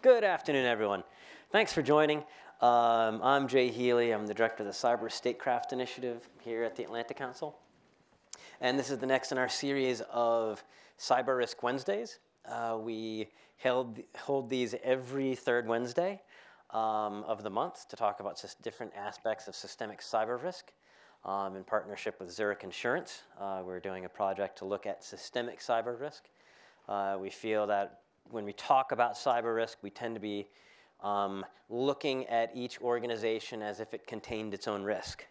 Good afternoon, everyone. Thanks for joining. I'm Jay Healey. I'm the director of the Cyber Statecraft Initiative here at the Atlantic Council. And this is the next in our series of Cyber Risk Wednesdays. We hold these every third Wednesday of the month to talk about different aspects of systemic cyber risk. In partnership with Zurich Insurance, we're doing a project to look at systemic cyber risk. We feel that when we talk about cyber risk, we tend to be looking at each organization as if it contained its own risk.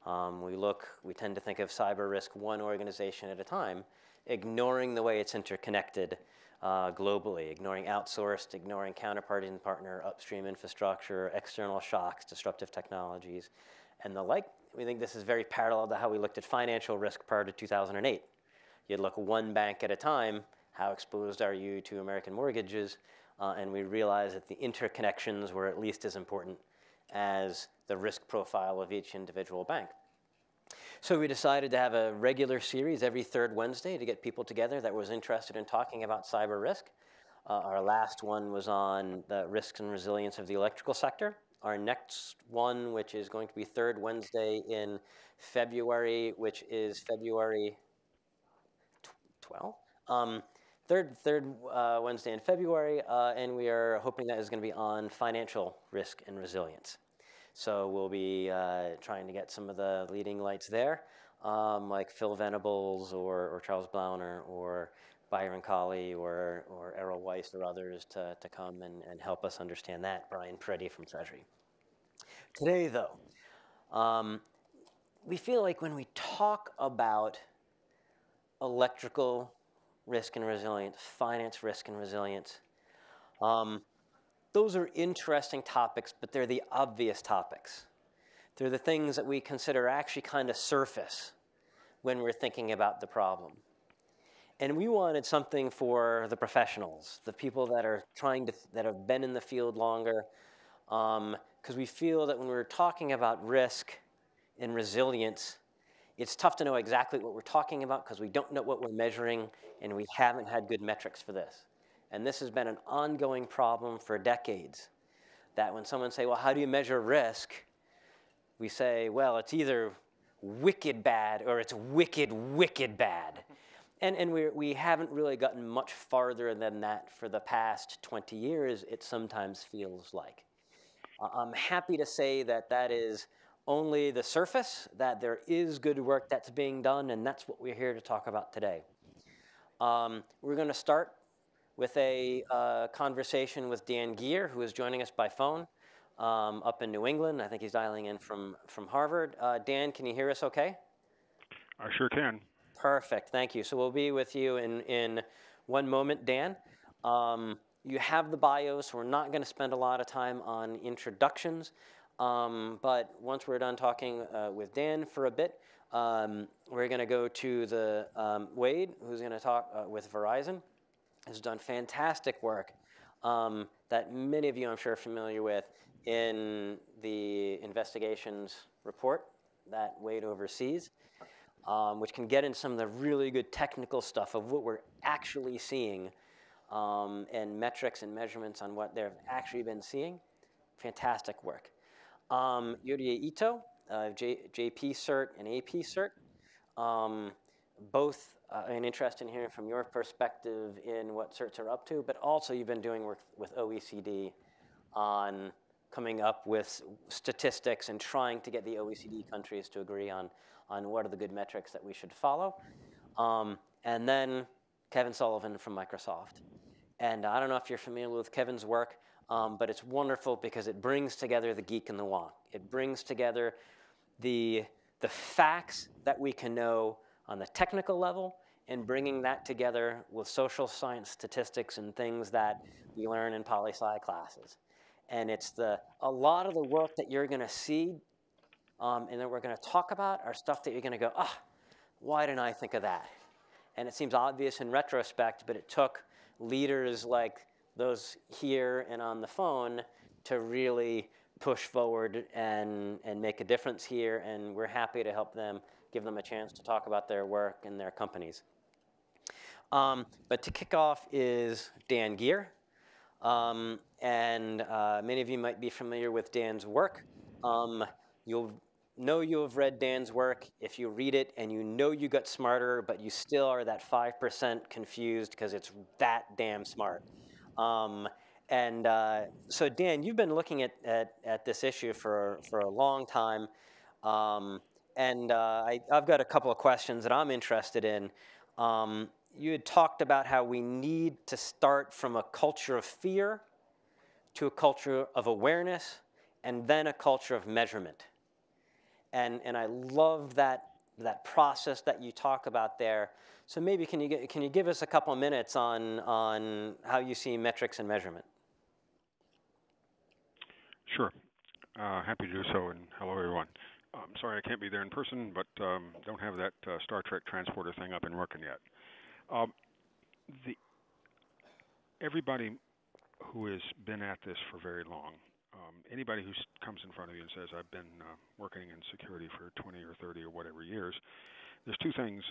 We tend to think of cyber risk one organization at a time, ignoring the way it's interconnected globally, ignoring outsourced, ignoring counterparty and partner, upstream infrastructure, external shocks, disruptive technologies, and the like. We think this is very parallel to how we looked at financial risk prior to 2008. You'd look one bank at a time. How exposed are you to American mortgages? And we realized that the interconnections were at least as important as the risk profile of each individual bank. So we decided to have a regular series every third Wednesday to get people together that was interested in talking about cyber risk. Our last one was on the risks and resilience of the electrical sector. Our next one, which is going to be third Wednesday in February, which is February 12th. Third Wednesday in February, and we are hoping that is going to be on financial risk and resilience. So we'll be trying to get some of the leading lights there, like Phil Venables or Charles Blauner or Byron Colley or Errol Weiss or others to come and help us understand that, Brian Preddy from Treasury. Today, though, we feel like when we talk about electrical risk and resilience, finance risk and resilience. Those are interesting topics, but they're the obvious topics. They're the things that we consider actually kind of surface when we're thinking about the problem. And we wanted something for the professionals, the people that are that have been in the field longer, because we feel that when we're talking about risk and resilience, it's tough to know exactly what we're talking about because we don't know what we're measuring, and we haven't had good metrics for this. And this has been an ongoing problem for decades, that when someone say, well, how do you measure risk? We say, well, it's either wicked bad or it's wicked, wicked bad. And we haven't really gotten much farther than that for the past 20 years, it sometimes feels like. I'm happy to say that that is only the surface, that there is good work that's being done, and that's what we're here to talk about today. We're going to start with a conversation with Dan Geer, who is joining us by phone up in New England. I think he's dialing in from Harvard. Dan, can you hear us okay? I sure can. Perfect, thank you. So we'll be with you in one moment, Dan. You have the bios, so we're not going to spend a lot of time on introductions. But once we're done talking with Dan for a bit, we're going to go to the Wade, who's going to talk with Verizon. Has done fantastic work that many of you, I'm sure, are familiar with in the investigations report that Wade oversees, which can get into some of the really good technical stuff of what we're actually seeing and metrics and measurements on what they've actually been seeing. Fantastic work. Yurie Ito, JP Cert and AP Cert, both an interest in hearing from your perspective in what certs are up to, but also you've been doing work with OECD on coming up with statistics and trying to get the OECD countries to agree on what are the good metrics that we should follow. And then Kevin Sullivan from Microsoft. And I don't know if you're familiar with Kevin's work, but it's wonderful because it brings together the geek and the wonk. It brings together the facts that we can know on the technical level and bringing that together with social science statistics and things that we learn in poli-sci classes. And it's a lot of the work that you're going to see and that we're going to talk about are stuff that you're going to go, why didn't I think of that? And it seems obvious in retrospect, but it took leaders like those here and on the phone to really push forward and make a difference here, and we're happy to help them, give them a chance to talk about their work and their companies. But to kick off is Dan Geer. And many of you might be familiar with Dan's work. You'll know you have read Dan's work if you read it and you know you got smarter, but you still are that 5% confused because it's that damn smart. So Dan, you've been looking at this issue for a long time. I've got a couple of questions that I'm interested in. You had talked about how we need to start from a culture of fear to a culture of awareness and then a culture of measurement. And I love that process that you talk about there. So maybe can you give us a couple of minutes on how you see metrics and measurement? Sure. Happy to do so, and hello, everyone. Sorry I can't be there in person, but don't have that Star Trek transporter thing up and working yet. Everybody who has been at this for very long, anybody who comes in front of you and says, I've been working in security for 20 or 30 or whatever years, there's two things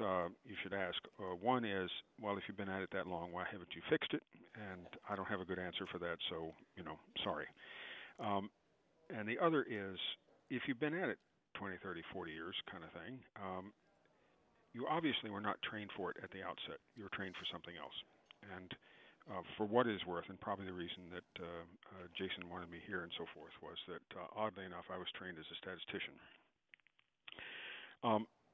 you should ask. One is, well, if you've been at it that long, why haven't you fixed it? And I don't have a good answer for that, so, sorry. And the other is, if you've been at it 20, 30, 40 years kind of thing, you obviously were not trained for it at the outset. You were trained for something else. And for what it is worth, and probably the reason that Jason wanted me here and so forth, was that, oddly enough, I was trained as a statistician.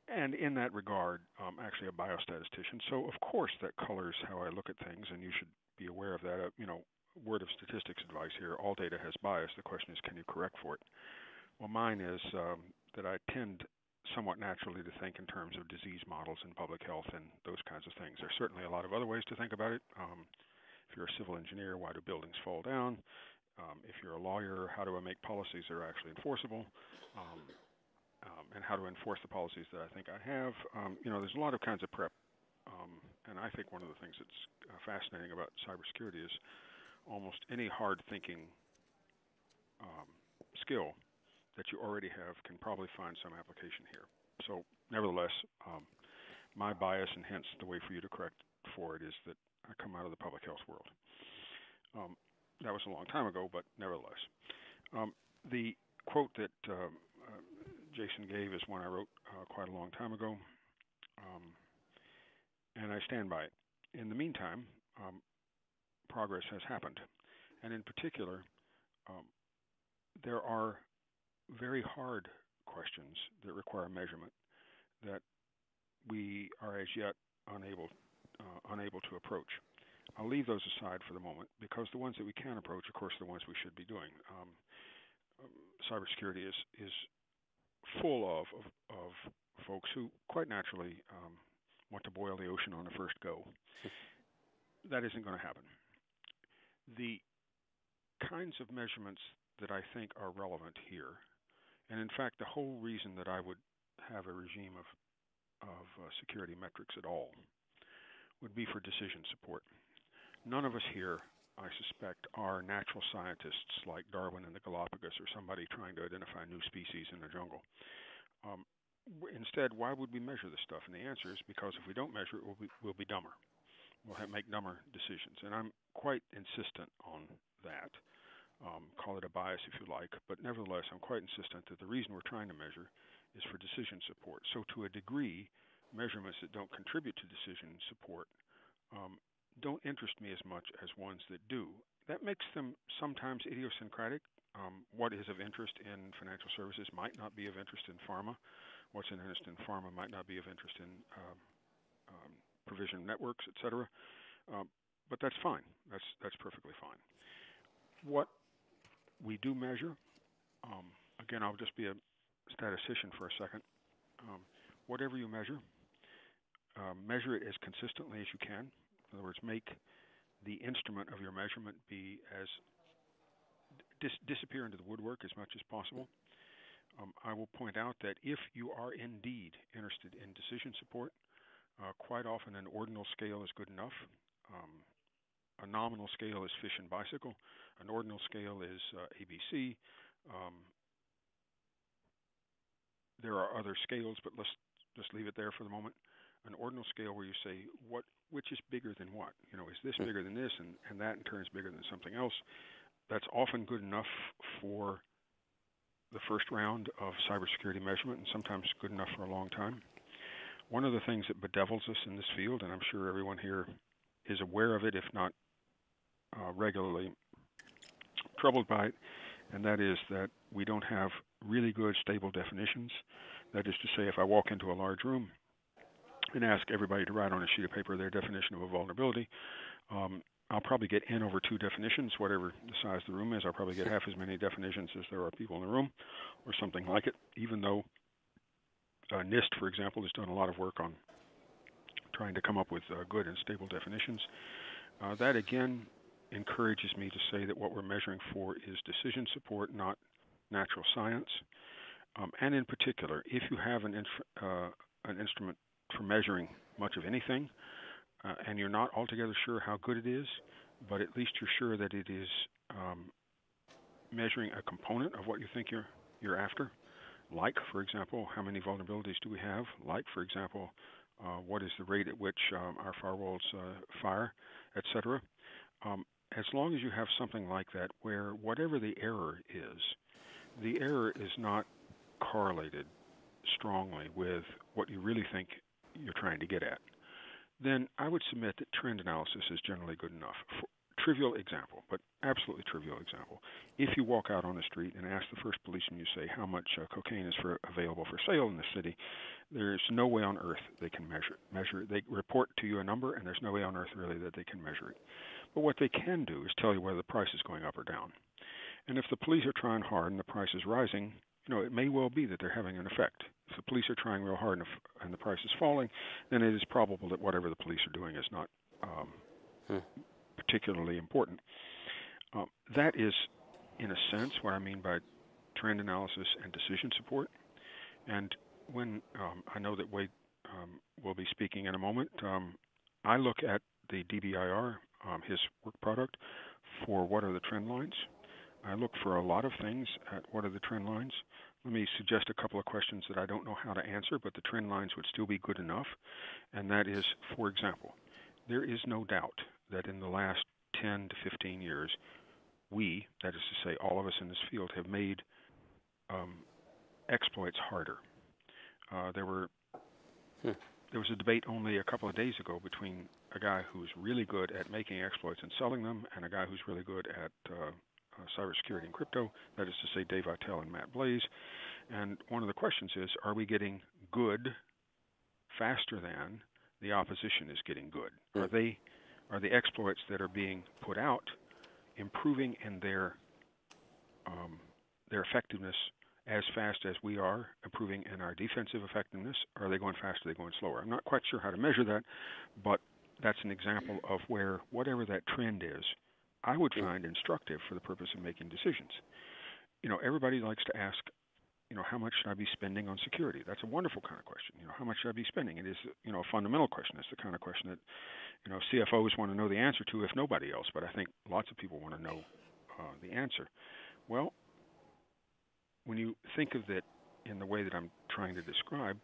And in that regard, actually a biostatistician. So, of course, that colors how I look at things, and you should be aware of that. Word of statistics advice here, all data has bias. The question is, can you correct for it? Well, mine is that I tend somewhat naturally to think in terms of disease models in public health and those kinds of things. There's certainly a lot of other ways to think about it. If you're a civil engineer, why do buildings fall down? If you're a lawyer, how do I make policies that are actually enforceable? And how to enforce the policies that I think I have. There's a lot of kinds of prep. And I think one of the things that's fascinating about cybersecurity is almost any hard-thinking skill that you already have can probably find some application here. So, nevertheless, my bias, and hence the way for you to correct for it, is that I come out of the public health world. That was a long time ago, but nevertheless. The quote that Jason gave is one I wrote quite a long time ago, and I stand by it. In the meantime, progress has happened, and in particular, there are very hard questions that require measurement that we are as yet unable to approach. I'll leave those aside for the moment, because the ones that we can approach, of course, are the ones we should be doing. Cybersecurity is full of folks who quite naturally want to boil the ocean on the first go. That isn't going to happen. The kinds of measurements that I think are relevant here, and in fact the whole reason that I would have a regime of security metrics at all, would be for decision support. None of us here, I suspect, are natural scientists like Darwin in the Galapagos, or somebody trying to identify new species in the jungle. Instead, why would we measure this stuff? And the answer is because if we don't measure it, we'll be dumber. We'll make dumber decisions. And I'm quite insistent on that. Call it a bias if you like, but nevertheless, I'm quite insistent that the reason we're trying to measure is for decision support. So to a degree, measurements that don't contribute to decision support don't interest me as much as ones that do. That makes them sometimes idiosyncratic. What is of interest in financial services might not be of interest in pharma. What's of interest in pharma might not be of interest in provision networks, etc. But that's fine. That's perfectly fine. What we do measure, again, I'll just be a statistician for a second. Whatever you measure, measure it as consistently as you can. In other words, make the instrument of your measurement be as disappear into the woodwork as much as possible. I will point out that if you are indeed interested in decision support, quite often an ordinal scale is good enough. A nominal scale is fish and bicycle. An ordinal scale is ABC. There are other scales, but let's just leave it there for the moment. an ordinal scale where you say which is bigger than what? Is this bigger than this, and that in turn is bigger than something else? That's often good enough for the first round of cybersecurity measurement, and sometimes good enough for a long time. One of the things that bedevils us in this field, and I'm sure everyone here is aware of it, if not regularly troubled by it, and that is that we don't have really good, stable definitions. That is to say, if I walk into a large room and ask everybody to write on a sheet of paper their definition of a vulnerability, I'll probably get N over 2 definitions, whatever the size of the room is. I'll probably get half as many definitions as there are people in the room, or something like it, even though NIST, for example, has done a lot of work on trying to come up with good and stable definitions. That, again, encourages me to say that what we're measuring for is decision support, not natural science. And in particular, if you have an instrument for measuring much of anything, and you're not altogether sure how good it is, but at least you're sure that it is measuring a component of what you think you're after, like, for example, how many vulnerabilities do we have, like, for example, what is the rate at which our firewalls fire, etc. As long as you have something like that where whatever the error is not correlated strongly with what you really think you're trying to get at, then I would submit that trend analysis is generally good enough. Trivial example, but absolutely trivial example. If you walk out on the street and ask the first policeman, you say how much cocaine is available for sale in the city, there's no way on earth they can measure it. They report to you a number, and there's no way on earth really that they can measure it. But what they can do is tell you whether the price is going up or down. And if the police are trying hard and the price is rising, it may well be that they're having an effect. If the police are trying real hard and the price is falling, then it is probable that whatever the police are doing is not particularly important. That is, in a sense, what I mean by trend analysis and decision support. And when I know that Wade will be speaking in a moment, I look at the DBIR, his work product, for what are the trend lines. I look for a lot of things at what are the trend lines. Let me suggest a couple of questions that I don't know how to answer, but the trend lines would still be good enough. And that is, for example, there is no doubt that in the last 10 to 15 years, we, that is to say all of us in this field, have made exploits harder. There was a debate only a couple of days ago between a guy who's really good at making exploits and selling them and a guy who's really good at cybersecurity and crypto, that is to say Dave Ito and Matt Blaze. And one of the questions is, are we getting good faster than the opposition is getting good? Are the exploits that are being put out improving in their effectiveness as fast as we are improving in our defensive effectiveness? Or are they going faster, are they going slower? I'm not quite sure how to measure that, but that's an example of where whatever that trend is, I would find instructive for the purpose of making decisions. Everybody likes to ask, how much should I be spending on security? That's a wonderful kind of question. How much should I be spending? It is, a fundamental question. It's the kind of question that, CFOs want to know the answer to, if nobody else. But I think lots of people want to know the answer. Well, when you think of it in the way that I'm trying to describe,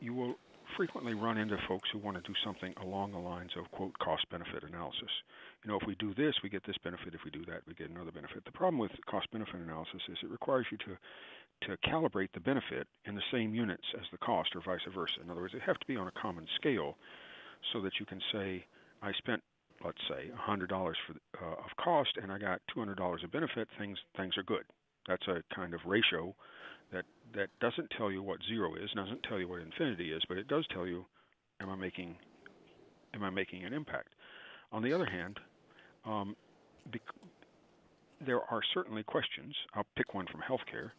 you will frequently run into folks who want to do something along the lines of, quote, cost-benefit analysis. If we do this, we get this benefit. If we do that, we get another benefit. The problem with cost-benefit analysis is it requires you to calibrate the benefit in the same units as the cost, or vice versa. In other words, they have to be on a common scale so that you can say, I spent, let's say, $100 of cost, and I got $200 of benefit. Things are good. That's a kind of ratio that doesn't tell you what zero is, doesn't tell you what infinity is, but it does tell you, am I making an impact? On the other hand, there are certainly questions. I'll pick one from healthcare.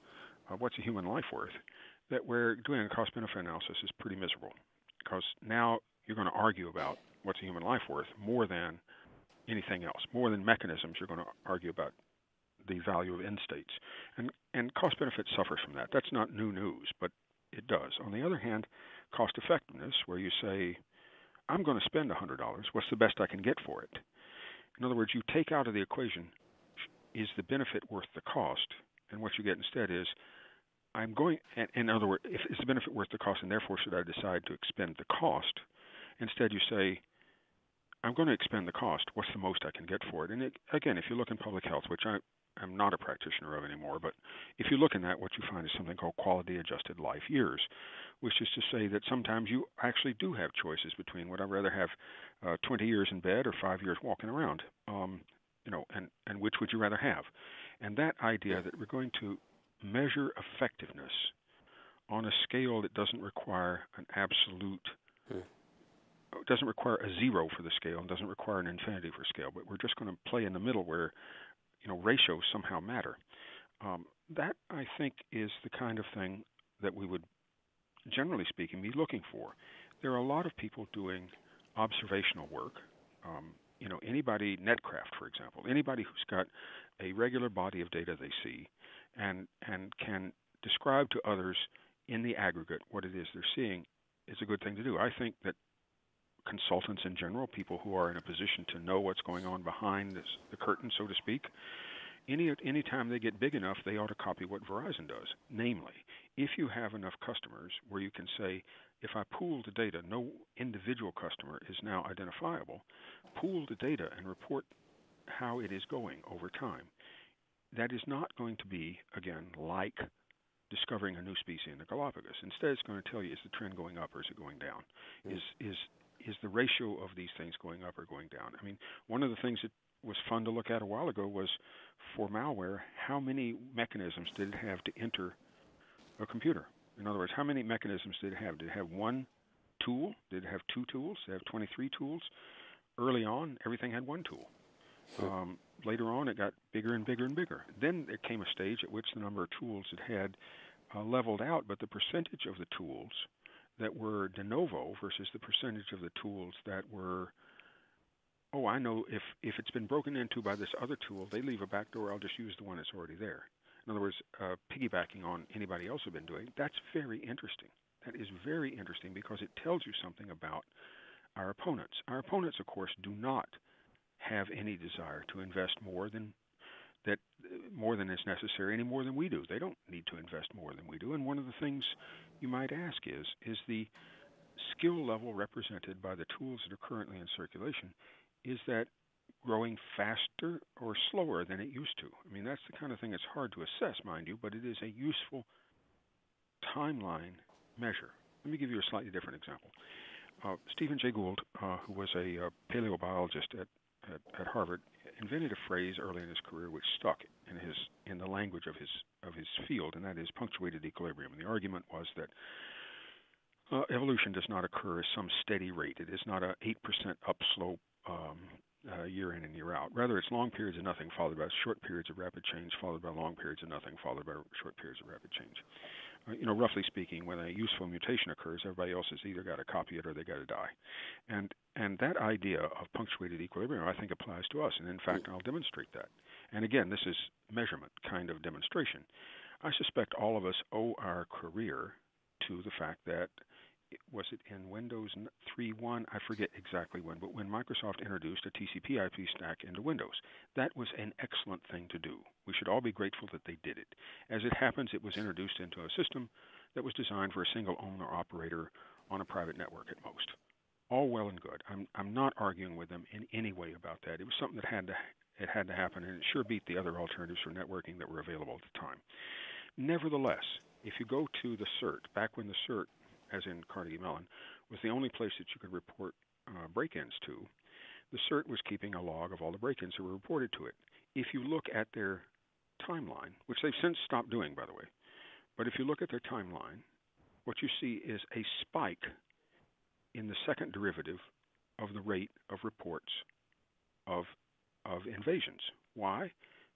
What's a human life worth? That where doing a cost-benefit analysis is pretty miserable, because now you're going to argue about what's a human life worth more than anything else, more than mechanisms. You're going to argue about the value of end states. And cost benefit suffers from that. That's not new news, but it does. On the other hand, cost effectiveness, where you say, I'm going to spend $100, what's the best I can get for it? In other words, you take out of the equation, is the benefit worth the cost? And what you get instead is, I'm going, in other words, if is the benefit worth the cost, and therefore should I decide to expend the cost? Instead, you say, I'm going to expend the cost. What's the most I can get for it? And again, if you look in public health, which I'm not a practitioner of anymore, but if you look in that, what you find is something called quality-adjusted life years, which is to say that sometimes you actually do have choices between would I rather have 20 years in bed or 5 years walking around, and which would you rather have? And that idea that we're going to measure effectiveness on a scale that doesn't require an absolute, doesn't require a zero for the scale and doesn't require an infinity for scale, but we're just going to play in the middle where ratios somehow matter. That, I think, is the kind of thing that we would, generally speaking, be looking for. There are a lot of people doing observational work. Anybody, Netcraft, for example, anybody who's got a regular body of data they see and can describe to others in the aggregate what it is they're seeing is a good thing to do. I think that consultants in general, people who are in a position to know what's going on behind the curtain, so to speak, any time they get big enough, they ought to copy what Verizon does. Namely, if you have enough customers where you can say, if I pool the data, no individual customer is now identifiable, pool the data and report how it is going over time. That is not going to be, again, like discovering a new species in the Galapagos. Instead, it's going to tell you, is the trend going up or is it going down? Is the ratio of these things going up or going down? I mean, one of the things that was fun to look at a while ago was, for malware, how many mechanisms did it have to enter a computer? In other words, how many mechanisms did it have? Did it have one tool? Did it have two tools? Did it have 23 tools? Early on, everything had one tool. Later on, it got bigger and bigger and bigger. Then there came a stage at which the number of tools it had leveled out, but the percentage of the tools that were de novo versus the percentage of the tools that were, I know if it's been broken into by this other tool, they leave a back door, I'll just use the one that's already there. In other words, piggybacking on anybody else has been doing, that's very interesting. That is very interesting because it tells you something about our opponents. Our opponents, of course, do not have any desire to invest more than is necessary, any more than we do. They don't need to invest more than we do. And one of the things you might ask is the skill level represented by the tools that are currently in circulation, is that growing faster or slower than it used to? I mean, that's the kind of thing that's hard to assess, mind you, but it is a useful timeline measure. Let me give you a slightly different example. Stephen Jay Gould, who was a paleobiologist at Harvard, invented a phrase early in his career which stuck in the language of his field, and that is punctuated equilibrium. And the argument was that evolution does not occur as some steady rate. It is not a 8% upslope year in and year out. Rather, it's long periods of nothing followed by short periods of rapid change, followed by long periods of nothing, followed by short periods of rapid change. Roughly speaking, when a useful mutation occurs, everybody else has either got to copy it or they got to die. And that idea of punctuated equilibrium, I think, applies to us. And in fact, I'll demonstrate that. And again, this is measurement kind of demonstration. I suspect all of us owe our career to the fact that, was it in Windows 3.1? I forget exactly when, but when Microsoft introduced a TCP/IP stack into Windows, that was an excellent thing to do. We should all be grateful that they did it. As it happens, it was introduced into a system that was designed for a single owner operator on a private network at most. All well and good. I'm not arguing with them in any way about that. It was something that had to happen, and it sure beat the other alternatives for networking that were available at the time. Nevertheless, if you go to the CERT, back when the CERT, as in Carnegie Mellon, was the only place that you could report break-ins to, the CERT was keeping a log of all the break-ins that were reported to it. If you look at their timeline, which they've since stopped doing, by the way, but if you look at their timeline, what you see is a spike in the second derivative of the rate of reports of invasions. Why?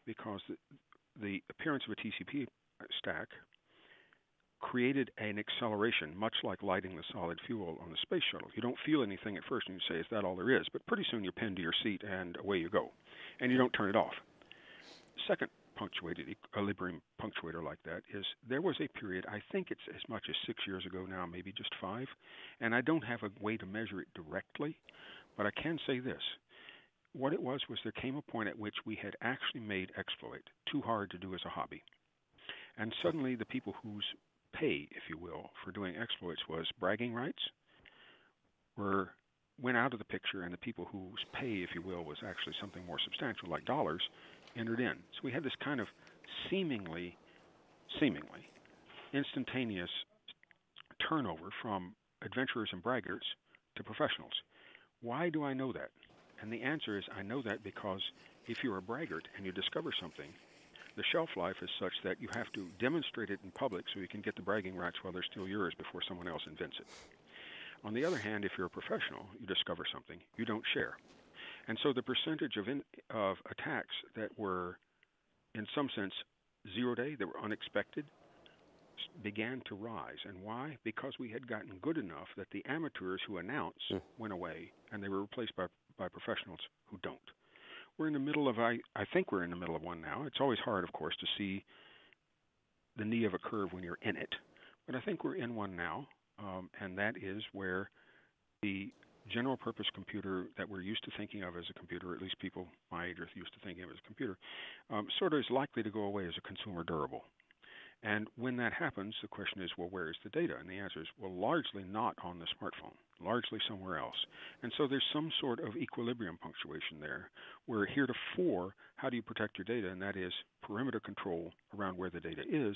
Because the appearance of a TCP stack created an acceleration, much like lighting the solid fuel on the space shuttle. You don't feel anything at first, and you say, is that all there is? But pretty soon you're pinned to your seat, and away you go. And you don't turn it off. Second punctuated equilibrium punctuator like that is, there was a period, I think it's as much as 6 years ago now, maybe just 5, and I don't have a way to measure it directly, but I can say this. What it was there came a point at which we had actually made exploit too hard to do as a hobby. And suddenly the people whose pay, if you will, for doing exploits was bragging rights went out of the picture, and the people whose pay, if you will, was actually something more substantial, like dollars, entered in. So we had this kind of seemingly instantaneous turnover from adventurers and braggarts to professionals. Why do I know that? And the answer is I know that because if you're a braggart and you discover something, the shelf life is such that you have to demonstrate it in public so you can get the bragging rights while they're still yours before someone else invents it. On the other hand, if you're a professional, you discover something, you don't share. And so the percentage of attacks that were, in some sense, zero-day, that were unexpected, began to rise. And why? Because we had gotten good enough that the amateurs who announce went away, and they were replaced by professionals who don't. We're in the middle of, I think we're in the middle of one now. It's always hard, of course, to see the knee of a curve when you're in it. But I think we're in one now, and that is where the general purpose computer that we're used to thinking of as a computer, or at least people my age are used to thinking of as a computer, sort of is likely to go away as a consumer durable. And when that happens, the question is, well, where is the data? And the answer is, well, largely not on the smartphone, largely somewhere else. And so there's some sort of equilibrium punctuation there, where heretofore, how do you protect your data? And that is perimeter control around where the data is.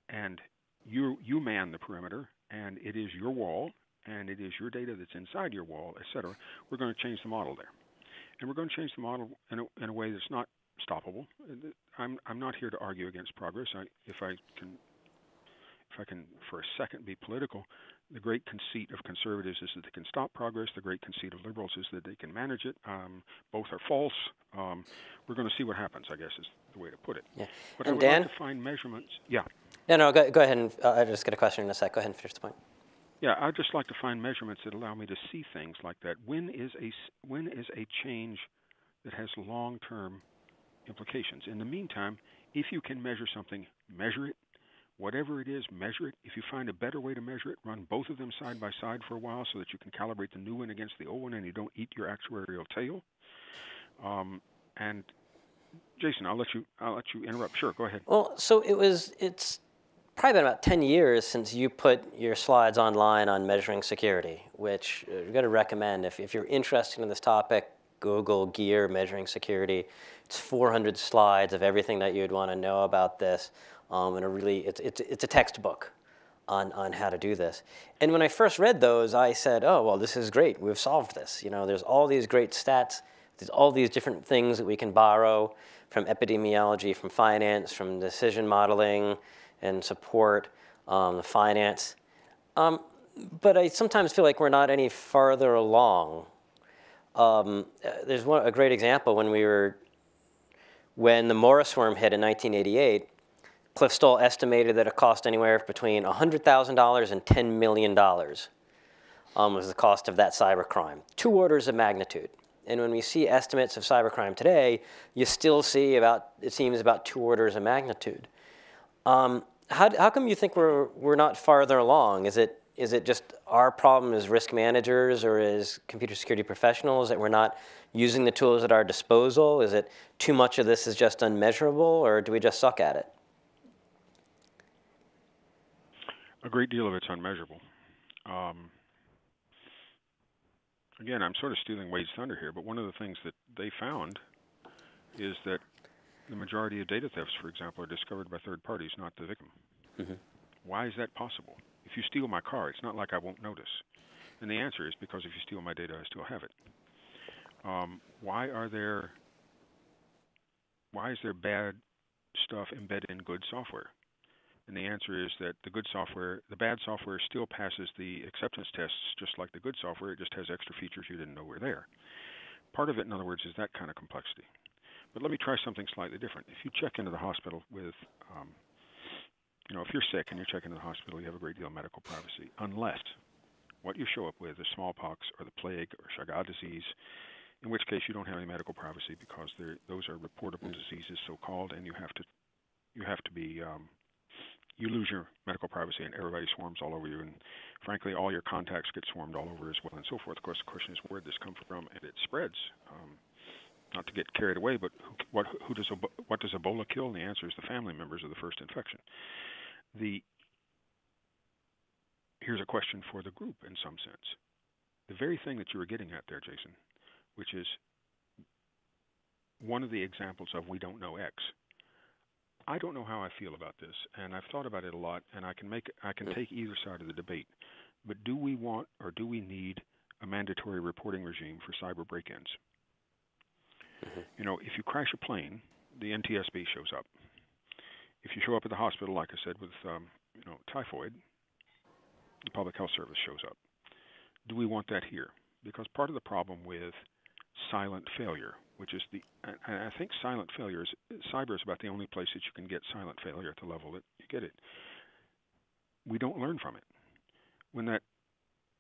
And you man the perimeter, and it is your wall, and it is your data that's inside your wall, et cetera. We're going to change the model there. And we're going to change the model in a way that's not stoppable. I'm not here to argue against progress. If I can for a second be political, the great conceit of conservatives is that they can stop progress. The great conceit of liberals is that they can manage it. Both are false. We're going to see what happens, I guess, is the way to put it. Yeah. But And I would Dan? like to find measurements. Yeah. No, go ahead. And I just get a question in a sec. Go ahead and finish the point. Yeah, I'd just like to find measurements that allow me to see things like that. When is a change that has long-term implications? In the meantime, if you can measure something, measure it. Whatever it is, measure it. If you find a better way to measure it, run both of them side by side for a while so that you can calibrate the new one against the old one and you don't eat your actuarial tail. And Jason, I'll let you interrupt. Sure, go ahead. Well, so it's probably been about 10 years since you put your slides online on measuring security, which you've got to recommend. If you're interested in this topic, Google Geer measuring security. It's 400 slides of everything that you'd want to know about this. And it's a textbook on how to do this. And when I first read those, I said, oh, well, this is great. We've solved this. You know, there's all these great stats. There's all these different things that we can borrow from epidemiology, from finance, from decision modeling and support, the finance. But I sometimes feel like we're not any farther along. There's a great example when the Morris worm hit in 1988. Cliff Stoll estimated that it cost anywhere between $100,000 and $10 million was the cost of that cybercrime. 2 orders of magnitude. And when we see estimates of cybercrime today, you still see it seems about 2 orders of magnitude. How come you think we're not farther along? Is it just our problem as risk managers or as computer security professionals that we're not using the tools at our disposal? Is it too much of this is just unmeasurable, or do we just suck at it? A great deal of it's unmeasurable. Again, I'm sort of stealing Wade's thunder here, but one of the things that they found is that the majority of data thefts, for example, are discovered by third parties, not the victim. Mm-hmm. Why is that possible? If you steal my car, it's not like I won't notice. And the answer is because if you steal my data, I still have it. Why is there bad stuff embedded in good software? And the answer is that the bad software still passes the acceptance tests just like the good software. It just has extra features you didn't know were there. Part of it, in other words, is that kind of complexity. But let me try something slightly different. If you check into the hospital with, if you're sick and you check into the hospital, you have a great deal of medical privacy, unless what you show up with is smallpox or the plague or Chagas disease, in which case you don't have any medical privacy because those are reportable diseases, so-called, and you lose your medical privacy and everybody swarms all over you, and frankly, all your contacts get swarmed all over as well and so forth. Of course, the question is, where did this come from? And it spreads. Not to get carried away, but what does Ebola kill? And the answer is the family members of the first infection. Here's a question for the group in some sense. The very thing that you were getting at there, Jason, which is one of the examples of we don't know X. I don't know how I feel about this, and I've thought about it a lot, and I can take either side of the debate. But do we want or do we need a mandatory reporting regime for cyber break-ins? You know, if you crash a plane, the NTSB shows up. If you show up at the hospital, like I said, with typhoid, the Public Health Service shows up. Do we want that here? Because part of the problem with silent failure, which is I think silent failure cyber is about the only place that you can get silent failure at the level that you get it. We don't learn from it. When that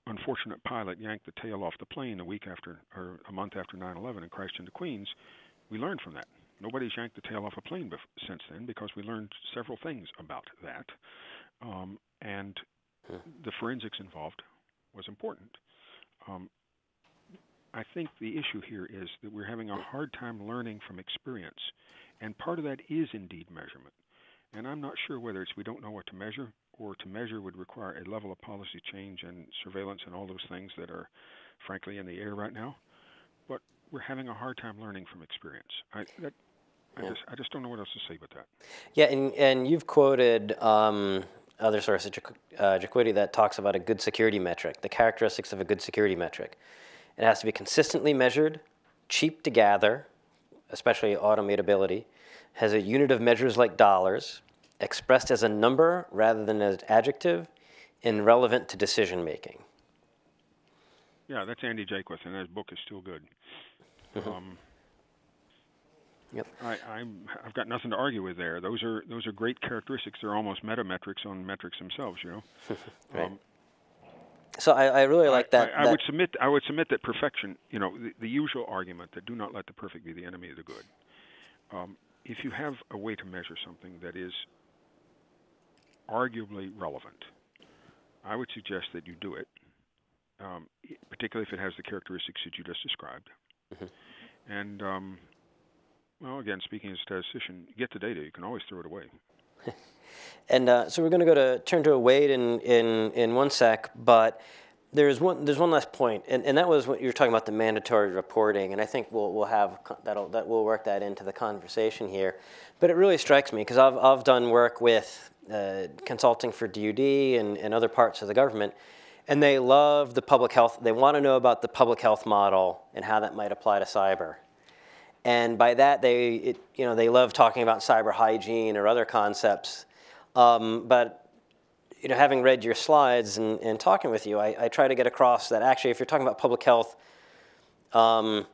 unfortunate pilot yanked the tail off the plane a week after, or a month after 9/11 and crashed into Queens, we learned from that. Nobody's yanked the tail off a plane since then because we learned several things about that. And the forensics involved was important. I think the issue here is that we're having a hard time learning from experience, and part of that is indeed measurement. And I'm not sure whether it's we don't know what to measure, or to measure would require a level of policy change and surveillance and all those things that are, frankly, in the air right now. But we're having a hard time learning from experience. I just don't know what else to say about that. Yeah, and you've quoted other sources, Jaquity, that talks about a good security metric, the characteristics of a good security metric. It has to be consistently measured, cheap to gather, especially automatability, has a unit of measures like dollars, expressed as a number rather than as adjective, and relevant to decision making. Yeah, that's Andy Jaquith, and his book is still good. Yep. I've got nothing to argue with there. Those are great characteristics. They're almost meta-metrics on metrics themselves, you know. Right. So I really like that. I would submit that perfection, you know, the usual argument that do not let the perfect be the enemy of the good. If you have a way to measure something that is arguably relevant, I would suggest that you do it, particularly if it has the characteristics that you just described. And well, again, speaking as a statistician, you get the data, you can always throw it away. And so we're going to turn to Wade in one sec, but there's one last point, and that was what you were talking about, the mandatory reporting, and I think we'll work that into the conversation here. But it really strikes me because I've done work with consulting for DoD and other parts of the government, and they love the public health. They want to know about the public health model and how that might apply to cyber. And by that, they love talking about cyber hygiene or other concepts. But having read your slides and talking with you, I try to get across that actually, if you're talking about public health, the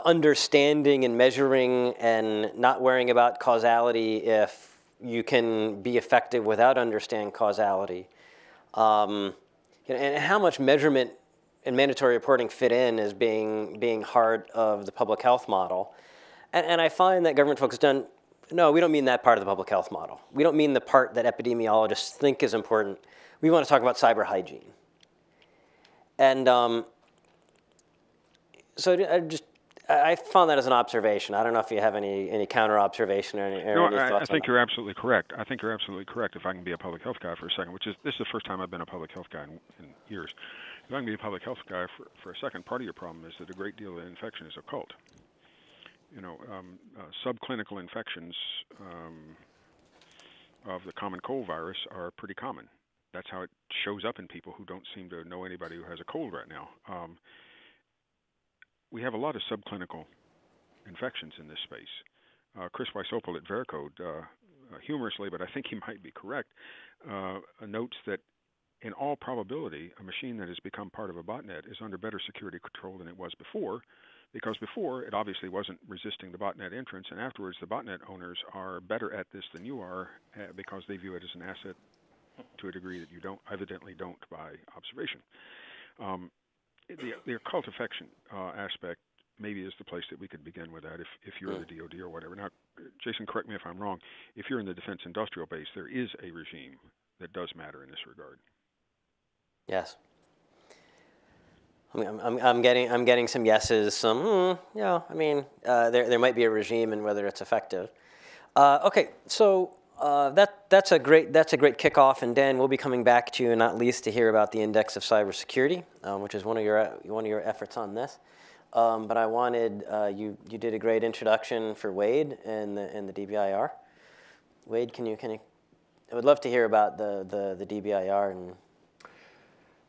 understanding and measuring and not worrying about causality, if you can be effective without understanding causality, and how much measurement and mandatory reporting fit in as being part of the public health model. And I find that government folks done, no, we don't mean that part of the public health model. We don't mean the part that epidemiologists think is important. We want to talk about cyber hygiene. And so I found that as an observation. I don't know if you have any counter observation or any thoughts on that. I think you're absolutely correct. I think you're absolutely correct. If I can be a public health guy for a second, this is the first time I've been a public health guy in years. If I can be a public health guy for a second, part of your problem is that a great deal of infection is occult. Subclinical infections of the common cold virus are pretty common. That's how it shows up in people who don't seem to know anybody who has a cold right now. We have a lot of subclinical infections in this space. Chris Weisopel at Vericode, humorously, but I think he might be correct, notes that in all probability, a machine that has become part of a botnet is under better security control than it was before, because before it obviously wasn't resisting the botnet entrance, and afterwards the botnet owners are better at this than you are because they view it as an asset to a degree that you evidently don't by observation. The occult infection aspect maybe is the place that we could begin with that if you're the DoD or whatever. Now, Jason, correct me if I'm wrong. If you're in the defense industrial base, there is a regime that does matter in this regard. Yes. I'm getting some yeses, some yeah. I mean, there might be a regime and whether it's effective. Okay, so that's a great kickoff, and Dan, we'll be coming back to you, not least to hear about the index of cybersecurity, which is one of your efforts on this. But I wanted you did a great introduction for Wade and the DBIR. Wade, can you I would love to hear about the DBIR and.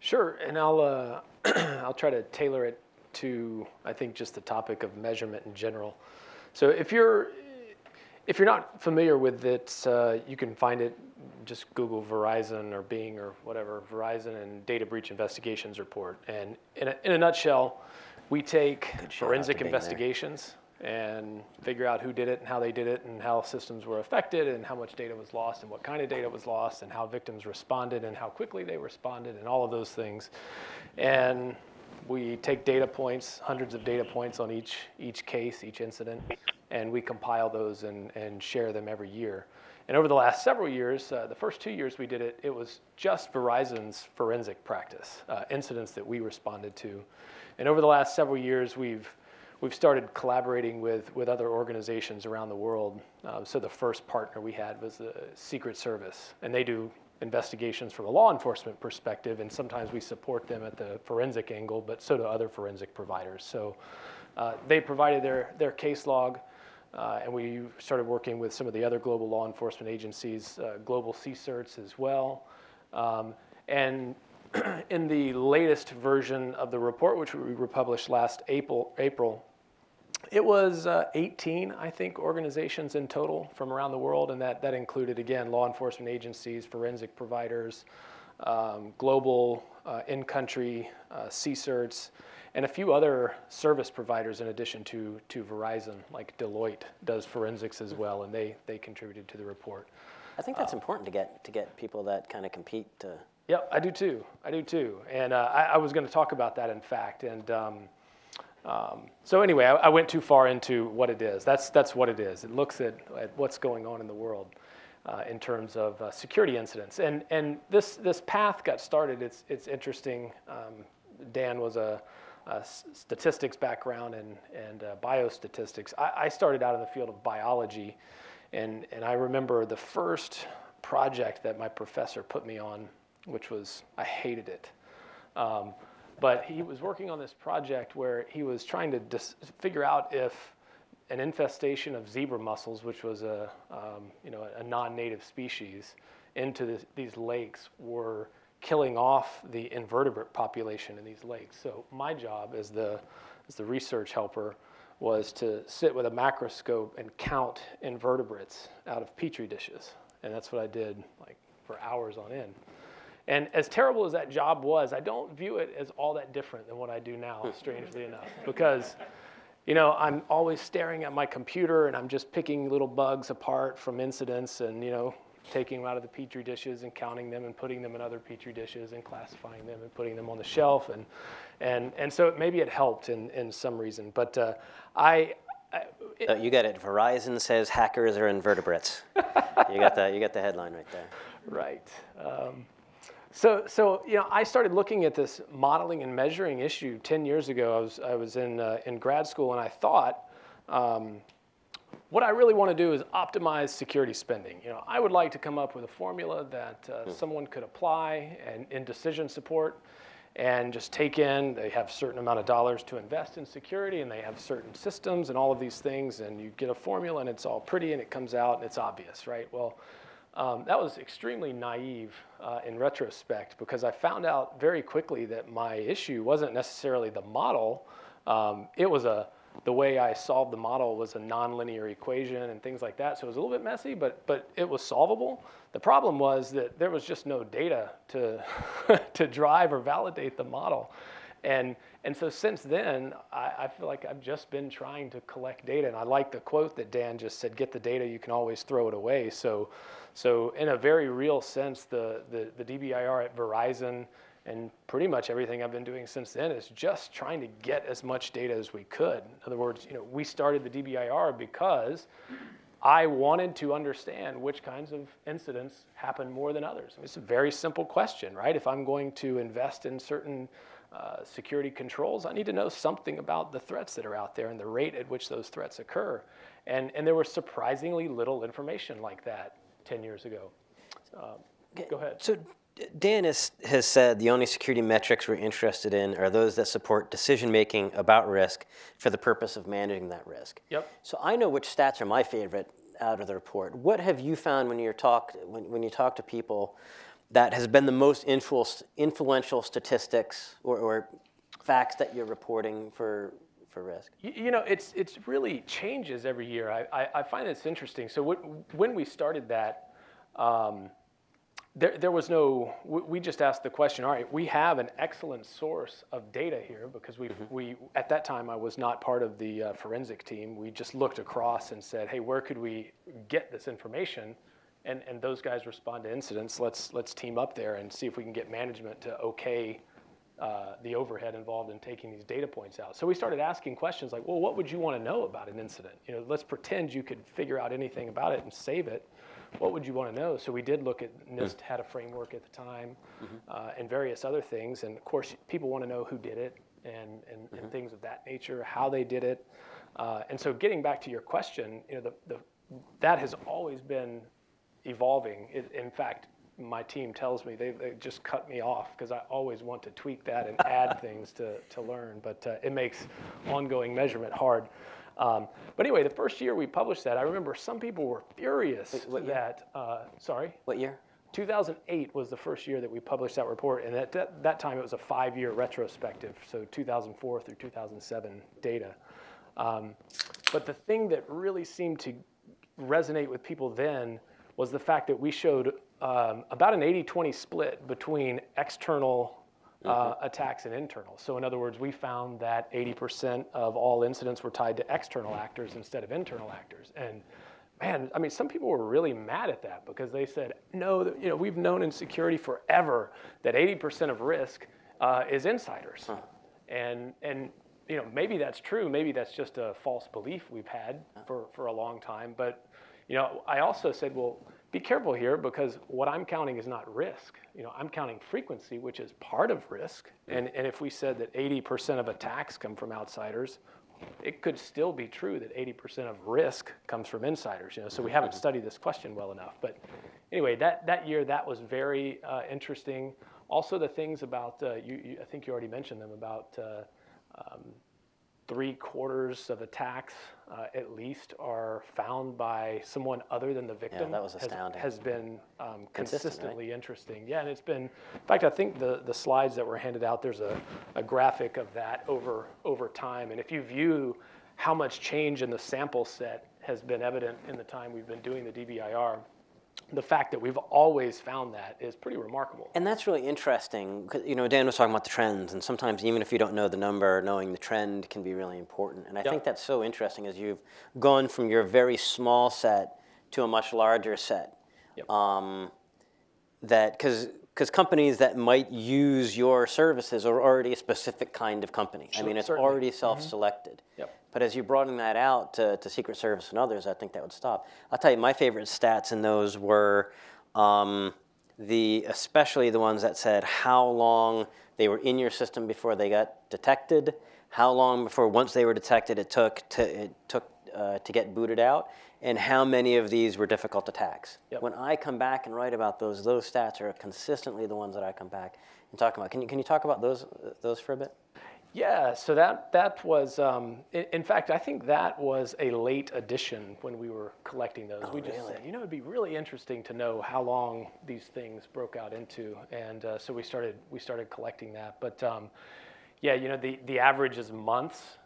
Sure, and I'll I'll try to tailor it to, I think, just the topic of measurement in general. So if you're not familiar with it, you can find it. Just Google Verizon or Bing or whatever, Verizon and Data Breach Investigations Report. And in a nutshell, we take forensic investigations and figure out who did it and how they did it and how systems were affected and how much data was lost and what kind of data was lost and how victims responded and how quickly they responded and all of those things. And we take data points, hundreds of data points on each case, each incident, and we compile those and share them every year. And over the last several years, the first 2 years we did it, it was just Verizon's forensic practice, incidents that we responded to. And over the last several years, we've started collaborating with other organizations around the world. So the first partner we had was the Secret Service, and they do investigations from a law enforcement perspective, and sometimes we support them at the forensic angle, but so do other forensic providers. So they provided their case log, and we started working with some of the other global law enforcement agencies, global CSIRTs as well. And in the latest version of the report, which we republished last April, it was 18, I think, organizations in total from around the world, and that included, again, law enforcement agencies, forensic providers, global in-country CSIRTs, and a few other service providers in addition to Verizon, like Deloitte does forensics as well, and they contributed to the report. I think that's important to get people that kind of compete to. Yeah, I do too. And I was going to talk about that, in fact. And so anyway, I went too far into what it is. That's what it is. It looks at what's going on in the world in terms of security incidents. And this path got started. It's interesting. Dan was a statistics background and biostatistics. I started out in the field of biology, and I remember the first project that my professor put me on, which was, I hated it. But he was working on this project where he was trying to figure out if an infestation of zebra mussels, which was a non-native species, into these lakes were killing off the invertebrate population in these lakes. So my job as the research helper was to sit with a macroscope and count invertebrates out of petri dishes. And that's what I did like for hours on end. And as terrible as that job was, I don't view it as all that different than what I do now, strangely enough, because I'm always staring at my computer and I'm just picking little bugs apart from incidents and taking them out of the petri dishes and counting them and putting them in other petri dishes and classifying them and putting them on the shelf, and so maybe it helped in some reason, but you got it. Verizon says hackers are invertebrates. You got the headline right there. Right. So I started looking at this modeling and measuring issue 10 years ago. I was in grad school, and I thought, what I really want to do is optimize security spending. I would like to come up with a formula that someone could apply and in decision support, and just take in. They have a certain amount of dollars to invest in security, and they have certain systems and all of these things, and you get a formula, and it's all pretty, and it comes out, and it's obvious, right? Well. That was extremely naive in retrospect, because I found out very quickly that my issue wasn't necessarily the model. It was the way I solved the model was a nonlinear equation and things like that. So it was a little bit messy, but it was solvable. The problem was that there was just no data to drive or validate the model. And so since then, I feel like I've just been trying to collect data. And I like the quote that Dan just said, get the data, you can always throw it away. So in a very real sense, the DBIR at Verizon and pretty much everything I've been doing since then is just trying to get as much data as we could. In other words, we started the DBIR because I wanted to understand which kinds of incidents happen more than others. It's a very simple question, right? If I'm going to invest in certain security controls. I need to know something about the threats that are out there and the rate at which those threats occur. And there was surprisingly little information like that 10 years ago. Go ahead. So Dan has said the only security metrics we're interested in are those that support decision-making about risk for the purpose of managing that risk. Yep. So I know which stats are my favorite out of the report. What have you found when you talk to people that has been the most influential statistics or facts that you're reporting for risk? You know, it's really changes every year. I find this interesting. So when we started that, there was no, we just asked the question, all right, we have an excellent source of data here because we at that time I was not part of the forensic team. We just looked across and said, hey, where could we get this information? And those guys respond to incidents. Let's team up there and see if we can get management to okay the overhead involved in taking these data points out. So we started asking questions like, well, what would you want to know about an incident? You know, let's pretend you could figure out anything about it and save it. What would you want to know? So we did look at, NIST had a framework at the time, and various other things. And of course, people want to know who did it and things of that nature, how they did it. And so getting back to your question, you know, that has always been evolving. In fact, my team tells me they just cut me off because I always want to tweak that and add things to learn. But it makes ongoing measurement hard. But anyway, the first year we published that, I remember some people were furious that, sorry? What year? 2008 was the first year that we published that report, and at that time it was a 5-year retrospective, so 2004 through 2007 data. But the thing that really seemed to resonate with people then was the fact that we showed about an 80-20 split between external attacks and internal. So in other words, we found that 80% of all incidents were tied to external actors instead of internal actors. And man, I mean, some people were really mad at that because they said, no, you know, we've known in security forever that 80% of risk is insiders. And you know, maybe that's true. Maybe that's just a false belief we've had for a long time. But you know, I also said, well, be careful here because what I'm counting is not risk. You know, I'm counting frequency, which is part of risk. And if we said that 80% of attacks come from outsiders, it could still be true that 80% of risk comes from insiders. You know, so we haven't studied this question well enough. But anyway, that year that was very interesting. Also, the things about I think you already mentioned them about 3/4 of attacks, at least, are found by someone other than the victim. Yeah, that was astounding. Has been consistently right? interesting. Yeah, and it's been, in fact, I think the slides that were handed out, there's a graphic of that over time. And if you view how much change in the sample set has been evident in the time we've been doing the DBIR, the fact that we've always found that is pretty remarkable. And that's really interesting, because you know, Dan was talking about the trends, and sometimes even if you don't know the number, knowing the trend can be really important. And I think that's so interesting as you've gone from your very small set to a much larger set. That because companies that might use your services are already a specific kind of company. I mean, it's already self-selected. But as you broaden that out to Secret Service and others, I think that would stop. I'll tell you, my favorite stats in those were especially the ones that said how long they were in your system before they got detected, how long before once they were detected it took to get booted out, and how many of these were difficult attacks. When I come back and write about those stats are consistently the ones that I come back and talk about. Can you talk about those for a bit? Yeah, so that was, in fact, I think that was a late addition when we were collecting those. We just said, you know, it'd be really interesting to know how long these things broke out into, and so we started collecting that. But yeah, you know, the average is months,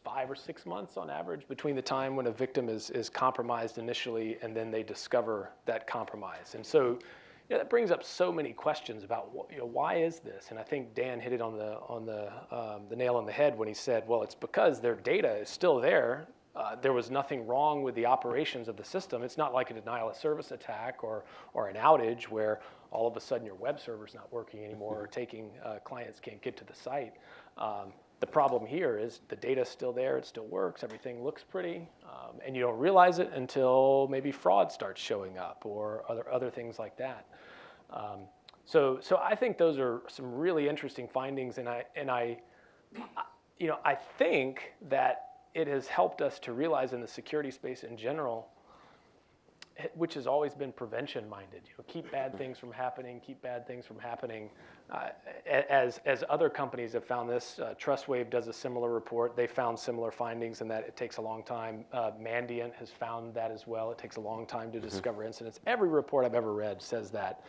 5 or 6 months on average between the time when a victim is compromised initially and then they discover that compromise. And so, you know, that brings up so many questions about, you know, why is this? And I think Dan hit it on the nail on the head when he said, well, it's because their data is still there. There was nothing wrong with the operations of the system. It's not like a denial of service attack or an outage where all of a sudden your web server's not working anymore or taking clients can't get to the site. The problem here is the data's still there, it still works, everything looks pretty, and you don't realize it until maybe fraud starts showing up or other things like that. So I think those are some really interesting findings, and I think that it has helped us to realize in the security space in general, which has always been prevention minded. Keep bad things from happening. Keep bad things from happening. As other companies have found this, TrustWave does a similar report. They found similar findings in that it takes a long time. Mandiant has found that as well. It takes a long time to discover incidents. Every report I've ever read says that.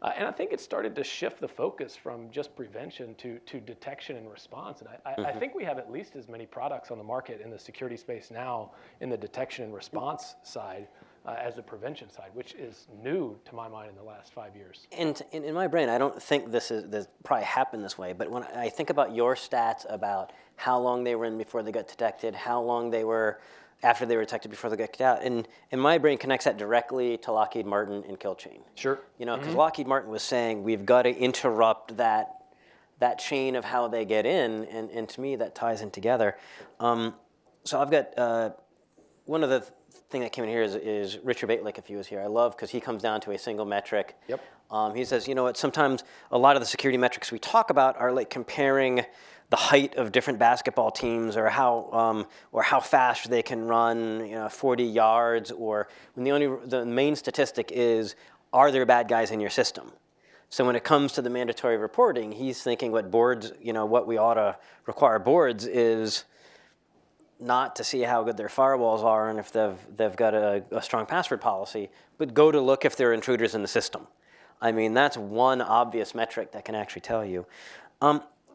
And I think it started to shift the focus from just prevention to detection and response. And I think we have at least as many products on the market in the security space now in the detection and response side as the prevention side, which is new to my mind in the last 5 years. And in my brain, I don't think this probably happened this way, but when I think about your stats about how long they were in before they got detected, how long they were after they were detected before they got kicked out, and my brain connects that directly to Lockheed Martin and kill chain. Sure. Because Lockheed Martin was saying we've got to interrupt that chain of how they get in, and to me that ties in together. So I've got one of the thing that came in here is Richard Baitlick, if he was here. I love because he comes down to a single metric. Yep. He says, sometimes a lot of the security metrics we talk about are like comparing the height of different basketball teams, or how fast they can run, 40 yards, or when the main statistic is, are there bad guys in your system? So when it comes to the mandatory reporting, he's thinking what boards, what we ought to require boards is not to see how good their firewalls are and if they've got a strong password policy, but go to look if there are intruders in the system. I mean, that's one obvious metric that can actually tell you.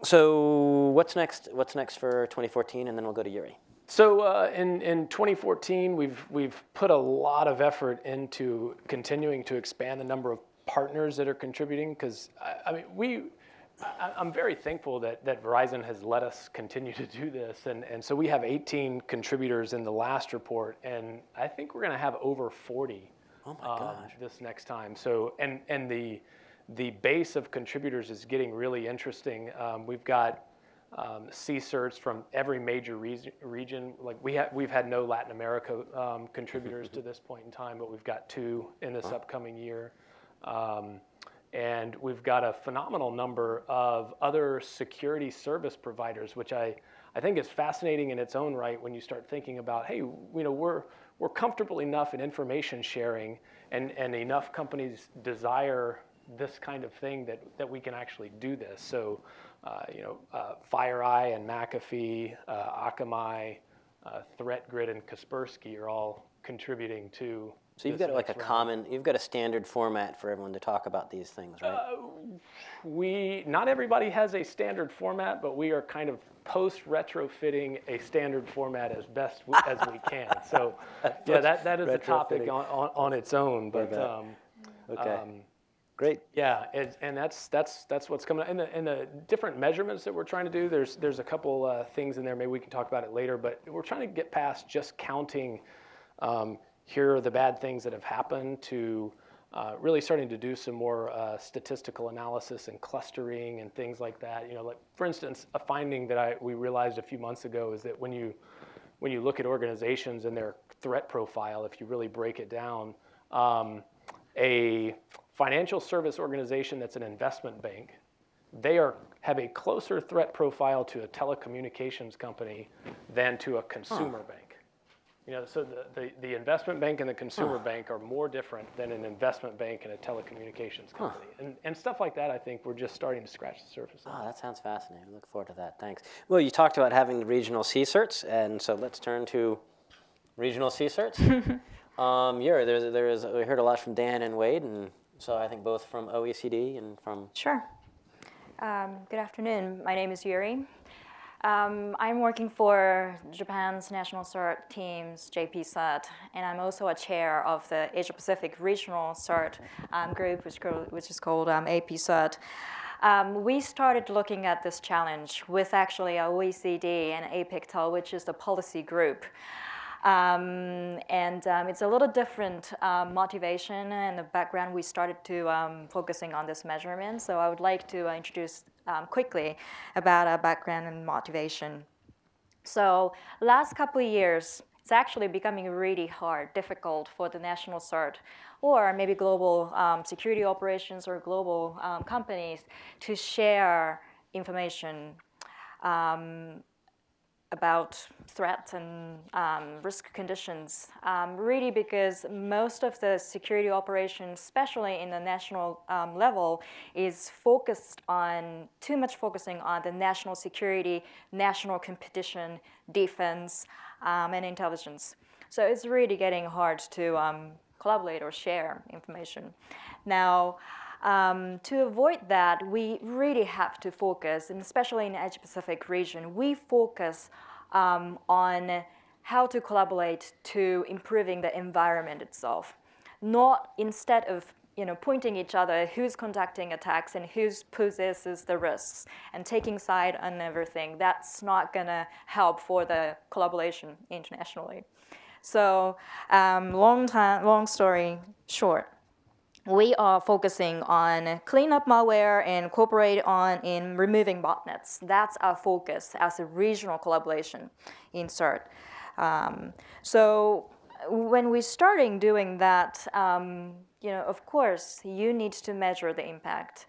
So what's next? What's next for 2014, and then we'll go to Yurie. So in 2014, we've put a lot of effort into continuing to expand the number of partners that are contributing, because I'm very thankful that Verizon has let us continue to do this, and so we have 18 contributors in the last report, and I think we're going to have over 40 this next time. So and the base of contributors is getting really interesting. We've got C-certs from every major region. Like we've had no Latin America contributors to this point in time, but we've got 2 in this upcoming year. And we've got a phenomenal number of other security service providers, which I think is fascinating in its own right when you start thinking about, hey, we're comfortable enough in information sharing, and enough companies desire this kind of thing that we can actually do this. So, FireEye and McAfee, Akamai, ThreatGrid, and Kaspersky are all contributing to. So you've got like you've got a standard format for everyone to talk about these things, right? Not everybody has a standard format, but we are kind of post-retrofitting a standard format as best as we can. So, yeah, that is a topic on its own. But okay, great. Yeah, and that's what's coming. And the different measurements that we're trying to do. There's a couple things in there. Maybe we can talk about it later. But we're trying to get past just counting. Here are the bad things that have happened, to really starting to do some more statistical analysis and clustering and things like that. Like for instance, a finding that we realized a few months ago is that when you look at organizations and their threat profile, if you really break it down, a financial service organization that's an investment bank, they have a closer threat profile to a telecommunications company than to a consumer bank. So the investment bank and the consumer bank are more different than an investment bank and a telecommunications company. And stuff like that, I think we're just starting to scratch the surface. Oh, that sounds fascinating. I look forward to that. Thanks. Well, you talked about having the regional C-certs, and so let's turn to regional C-certs. Yurie, we heard a lot from Dan and Wade, and so I think both from OECD and from... Sure. Good afternoon. My name is Yurie. I'm working for Japan's National CERT Team's JP CERT, and I'm also a chair of the Asia Pacific Regional CERT group, which is called AP CERT. We started looking at this challenge with actually OECD and In-Q-Tel, which is the policy group. It's a little different motivation and the background. We started to focusing on this measurement, so I would like to introduce quickly about our background and motivation. So last couple of years, it's actually becoming really hard, difficult for the national CERT or maybe global security operations or global companies to share information about threats and risk conditions, really because most of the security operations, especially in the national level, is too much focusing on the national security, national competition, defense, and intelligence. So it's really getting hard to collaborate or share information. Now, to avoid that, we really have to focus, and especially in the Asia-Pacific region, we focus on how to collaborate to improving the environment itself. Not instead of pointing each other who's conducting attacks and who possesses the risks and taking side on everything. That's not going to help for the collaboration internationally. So long story short, we are focusing on clean up malware and cooperate in removing botnets. That's our focus as a regional collaboration in CERT. So when we're starting doing that, of course, you need to measure the impact.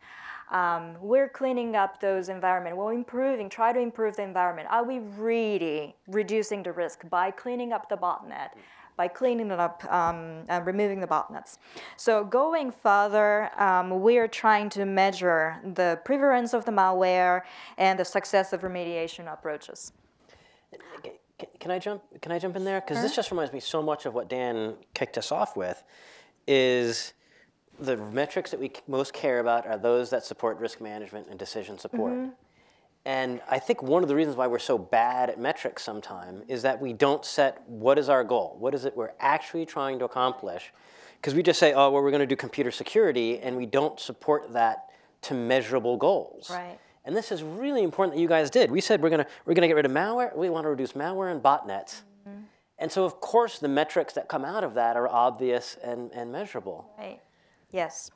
We're cleaning up those environments. We're try to improve the environment. Are we really reducing the risk by cleaning up the botnet? By cleaning it up and removing the botnets. So going further, we are trying to measure the prevalence of the malware and the success of remediation approaches. Can I jump in there? Because this just reminds me so much of what Dan kicked us off with, is the metrics that we most care about are those that support risk management and decision support. And I think one of the reasons why we're so bad at metrics sometimes is that we don't set what is our goal? What is it we're actually trying to accomplish? Because we just say, oh, well, we're going to do computer security, and we don't support that to measurable goals. Right. And this is really important that you guys did. We said we're going to get rid of malware. We want to reduce malware and botnets. And so, of course, the metrics that come out of that are obvious and measurable. Right. Yes.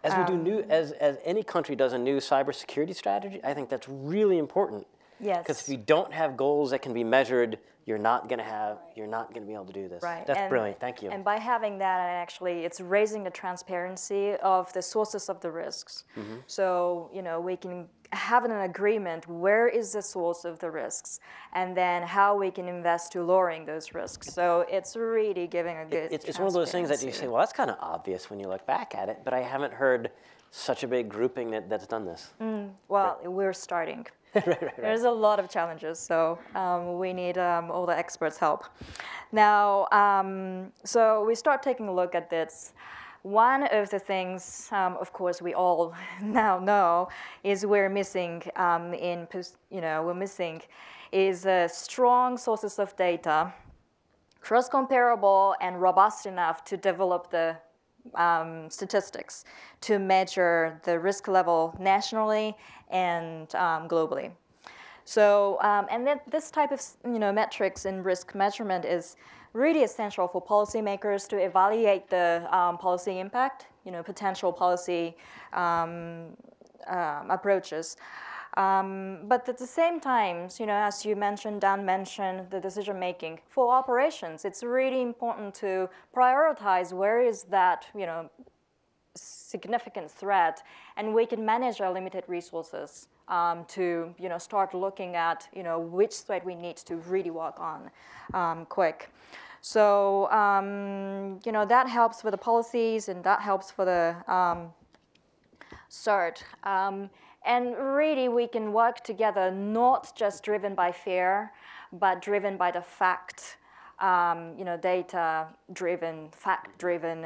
As we do as any country does a new cybersecurity strategy, I think that's really important. Yes. Because if you don't have goals that can be measured, you're not going to be able to do this. Right. That's brilliant. Thank you. And by having that, actually, it's raising the transparency of the sources of the risks. So, we can have an agreement, where is the source of the risks, and then how we can invest to lowering those risks. So it's really giving a good It's one of those things that you say, well, that's kind of obvious when you look back at it, but I haven't heard such a big grouping that's done this. Well, we're starting. right. There's a lot of challenges, so we need all the experts' help. Now, so we start taking a look at this. One of the things, of course, we all now know is we're missing is strong sources of data, cross-comparable and robust enough to develop the statistics to measure the risk level nationally and globally. So, and this type of metrics in risk measurement is really essential for policymakers to evaluate the policy impact, potential policy approaches. But at the same time, as you mentioned, Dan mentioned, the decision making for operations, it's really important to prioritize where is that, significant threat, and we can manage our limited resources to, start looking at, which threat we need to really work on quick. So, that helps for the policies, and that helps for the CERT. And really, we can work together, not just driven by fear, but driven by the fact, data-driven, fact-driven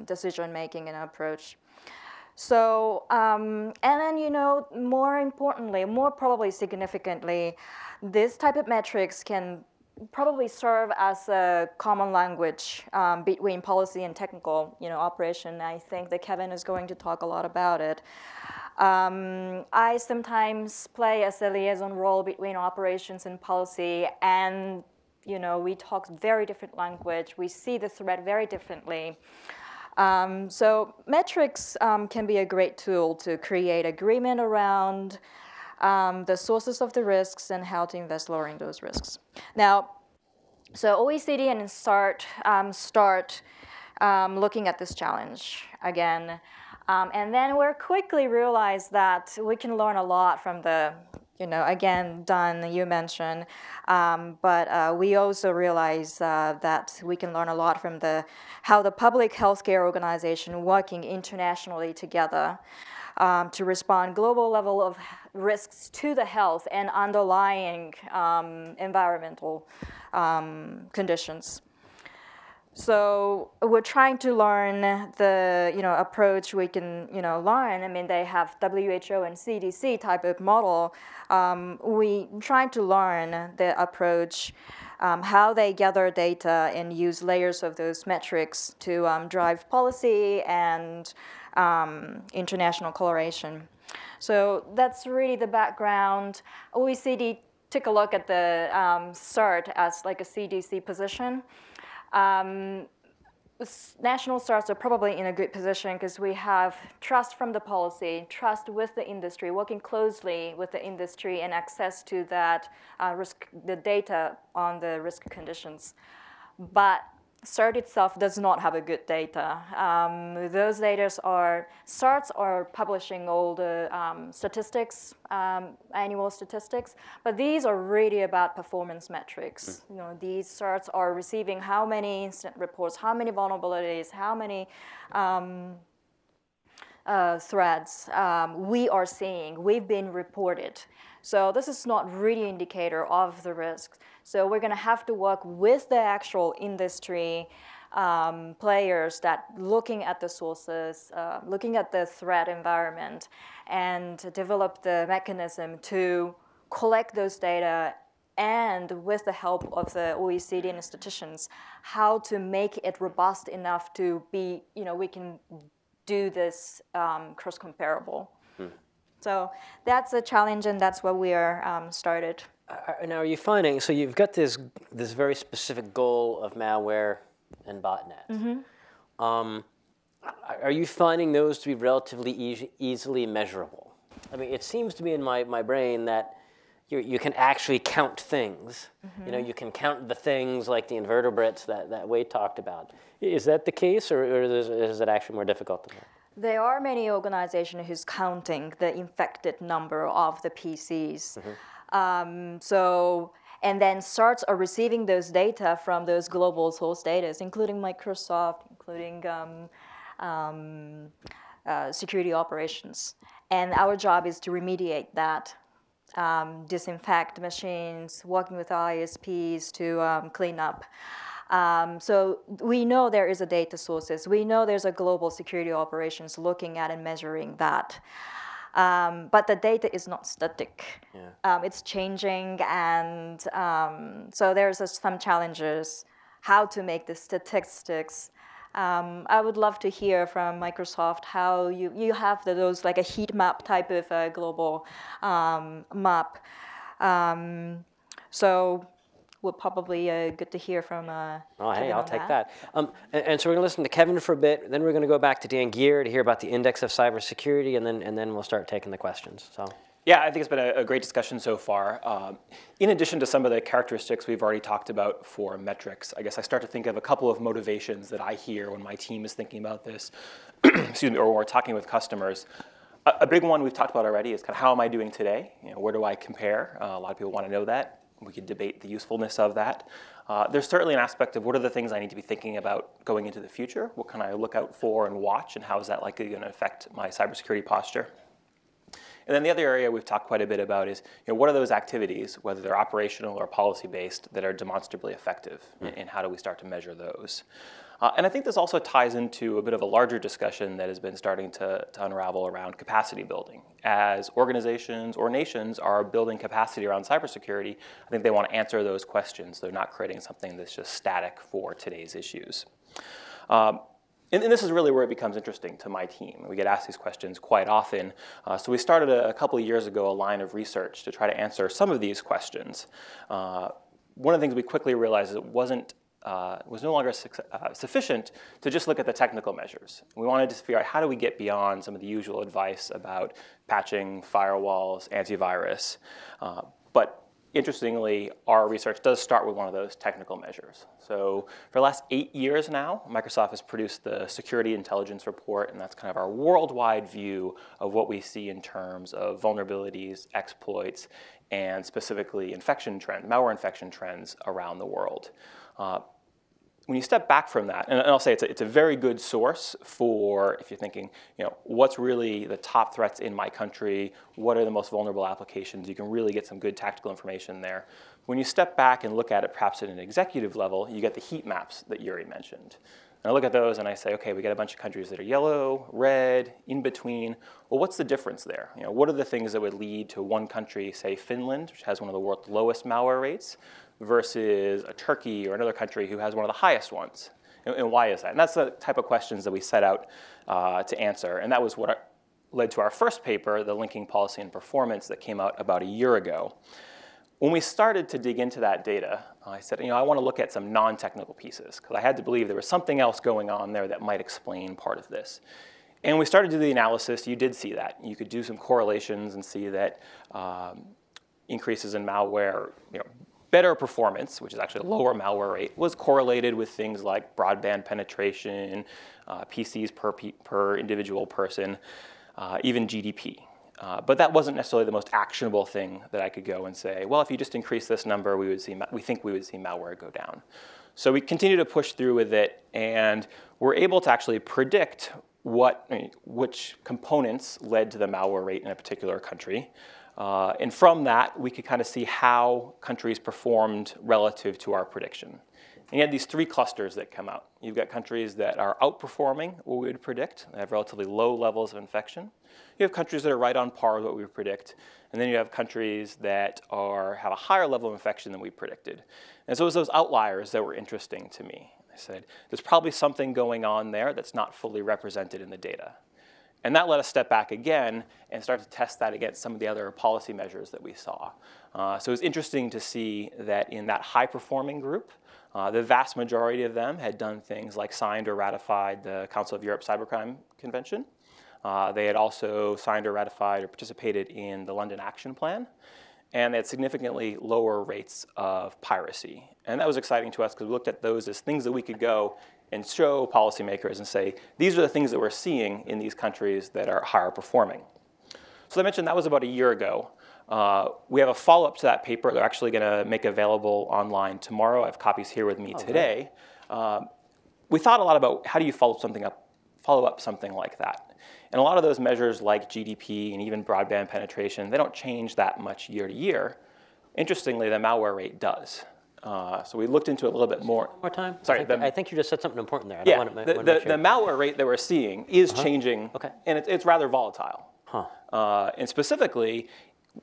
decision-making and approach. So, and then, more importantly, more probably significantly, this type of metrics can probably serve as a common language between policy and technical, operation. I think that Kevin is going to talk a lot about it. I sometimes play as a liaison role between operations and policy, and we talk very different language. We see the threat very differently. So metrics can be a great tool to create agreement around the sources of the risks and how to invest lowering those risks. Now, So OECD and start looking at this challenge again. And then we quickly realized that we can learn a lot from the, again, Don, you mentioned, but we also realized that we can learn a lot from how the public healthcare organization working internationally together to respond global level of risks to the health and underlying environmental conditions. So we're trying to learn the approach we can learn. I mean, they have WHO and CDC type of model. We trying to learn the approach, how they gather data and use layers of those metrics to drive policy and international collaboration. So that's really the background. OECD took a look at the CERT as like a CDC position. National CERTs are probably in a good position because we have trust from the policy, trust with the industry, working closely with the industry and access to that the data on the risk conditions. But CERT itself does not have a good data. Those CERTs are publishing all the statistics, annual statistics, but these are really about performance metrics. These CERTs are receiving how many incident reports, how many vulnerabilities, how many threats we are seeing, we've been reported. So this is not really indicator of the risks. So we're going to have to work with the actual industry players that looking at the sources, looking at the threat environment, and develop the mechanism to collect those data and with the help of the OECD institutions, how to make it robust enough to be, we can do this cross-comparable. So that's a challenge, and that's what we are started. Now, are you finding, so you've got this very specific goal of malware and botnet. Mm-hmm. Are you finding those to be relatively easily measurable? I mean, it seems to me in my brain that you can actually count things. Mm-hmm. You can count the things like the invertebrates that Wade talked about. Is that the case, or is it actually more difficult than that? There are many organizations who's counting the infected number of the PCs. Mm-hmm. And then CERTs are receiving those data from those global source data, including Microsoft, including security operations. And our job is to remediate that, disinfect machines, working with ISPs to clean up. So we know there is a data sources. We know there's a global security operations looking at and measuring that. But the data is not static. Yeah. It's changing, and so there's some challenges how to make the statistics. I would love to hear from Microsoft how you have those like a heat map type of global map. So would probably good to hear from hey, I'll take that. And so we're going to listen to Kevin for a bit, then we're going to go back to Dan Geer to hear about the index of cybersecurity, and then we'll start taking the questions. So. Yeah, I think it's been a great discussion so far. In addition to some of the characteristics we've already talked about for metrics, I guess I start to think of a couple of motivations that I hear when my team is thinking about this, excuse me, or when we're talking with customers. A big one we've talked about already is kind of how am I doing today? Where do I compare? A lot of people want to know that. We could debate the usefulness of that. There's certainly an aspect of what are the things I need to be thinking about going into the future? What can I look out for and watch, and how is that likely going to affect my cybersecurity posture? And then the other area we've talked quite a bit about is, what are those activities, whether they're operational or policy-based, that are demonstrably effective, and how do we start to measure those? And I think this also ties into a bit of a larger discussion that has been starting to unravel around capacity building. As organizations or nations are building capacity around cybersecurity, I think they want to answer those questions. They're not creating something that's just static for today's issues. And this is really where it becomes interesting to my team. We get asked these questions quite often. So we started a couple of years ago a line of research to try to answer some of these questions. One of the things we quickly realized is it was no longer sufficient to just look at the technical measures. We wanted to figure out how do we get beyond some of the usual advice about patching, firewalls, antivirus. But interestingly, our research does start with one of those technical measures. So for the last 8 years now, Microsoft has produced the Security Intelligence Report, and that's kind of our worldwide view of what we see in terms of vulnerabilities, exploits, and specifically infection trends, malware infection trends around the world. When you step back from that, and I'll say it's a very good source for if you're thinking, what's really the top threats in my country, what are the most vulnerable applications, you can really get some good tactical information there. When you step back and look at it perhaps at an executive level, you get the heat maps that Yurie mentioned. And I look at those and I say, okay, we got a bunch of countries that are yellow, red, in between. Well, what's the difference there? What are the things that would lead to one country, say Finland, which has one of the world's lowest malware rates, versus a Turkey or another country who has one of the highest ones? And why is that? And that's the type of questions that we set out to answer. And that was what led to our first paper, the Linking Policy and Performance, that came out about a year ago. When we started to dig into that data, I said, I want to look at some non-technical pieces, because I had to believe there was something else going on there that might explain part of this. And we started to do the analysis. You did see that. You could do some correlations and see that increases in malware, better performance, which is actually a lower malware rate, was correlated with things like broadband penetration, PCs per individual person, even GDP. But that wasn't necessarily the most actionable thing that I could go and say, well, if you just increase this number, we think we would see malware go down. So we continue to push through with it, and we're able to actually predict which components led to the malware rate in a particular country. And from that, we could kind of see how countries performed relative to our prediction. And you had these three clusters that come out. You've got countries that are outperforming what we would predict. They have relatively low levels of infection. You have countries that are right on par with what we would predict. And then you have countries that have a higher level of infection than we predicted. And so it was those outliers that were interesting to me. I said, there's probably something going on there that's not fully represented in the data. And that let us step back again and start to test that against some of the other policy measures that we saw. So it was interesting to see that in that high-performing group, the vast majority of them had done things like signed or ratified the Council of Europe Cybercrime Convention. They had also signed or ratified or participated in the London Action Plan. And they had significantly lower rates of piracy. And that was exciting to us because we looked at those as things that we could go and show policymakers and say, these are the things that we're seeing in these countries that are higher performing. So I mentioned that was about a year ago. We have a follow-up to that paper they're actually going to make available online tomorrow. I have copies here with me today. We thought a lot about how do you follow up something like that. And a lot of those measures like GDP and even broadband penetration, they don't change that much year to year. Interestingly, the malware rate does. So we looked into it a little bit more. One more time? Sorry. I think you just said something important there. The malware rate that we're seeing is changing, and it's rather volatile. And specifically,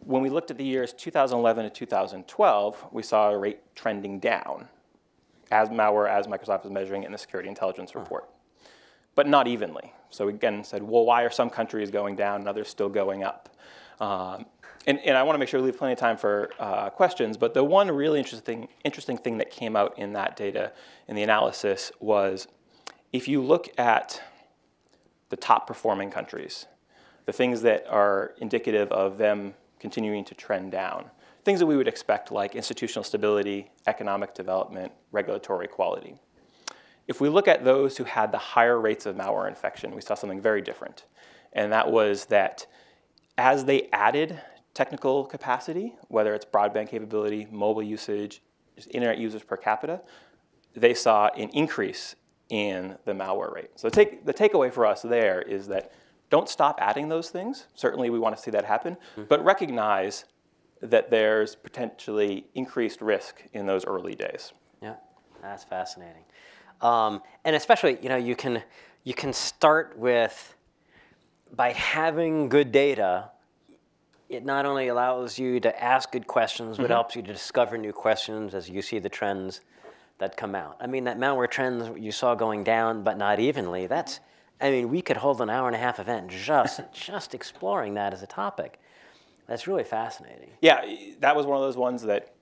when we looked at the years 2011 to 2012, we saw a rate trending down as Microsoft was measuring it in the Security Intelligence Report, but not evenly. So we again said, well, why are some countries going down and others still going up? And I want to make sure we leave plenty of time for questions, but the one really interesting thing that came out in that data, in the analysis, was if you look at the top performing countries, the things that are indicative of them continuing to trend down, things that we would expect like institutional stability, economic development, regulatory quality. If we look at those who had the higher rates of malware infection, we saw something very different. And that was that as they added technical capacity, whether it's broadband capability, mobile usage, just internet users per capita, they saw an increase in the malware rate. So the takeaway for us there is that don't stop adding those things. Certainly we want to see that happen, but recognize that there's potentially increased risk in those early days. Yeah, that's fascinating. And especially, you can start with, by having good data, it not only allows you to ask good questions, but helps you to discover new questions as you see the trends that come out. I mean, that malware trends you saw going down, but not evenly, we could hold an hour-and-a-half event just exploring that as a topic. That's really fascinating. Yeah, that was one of those ones that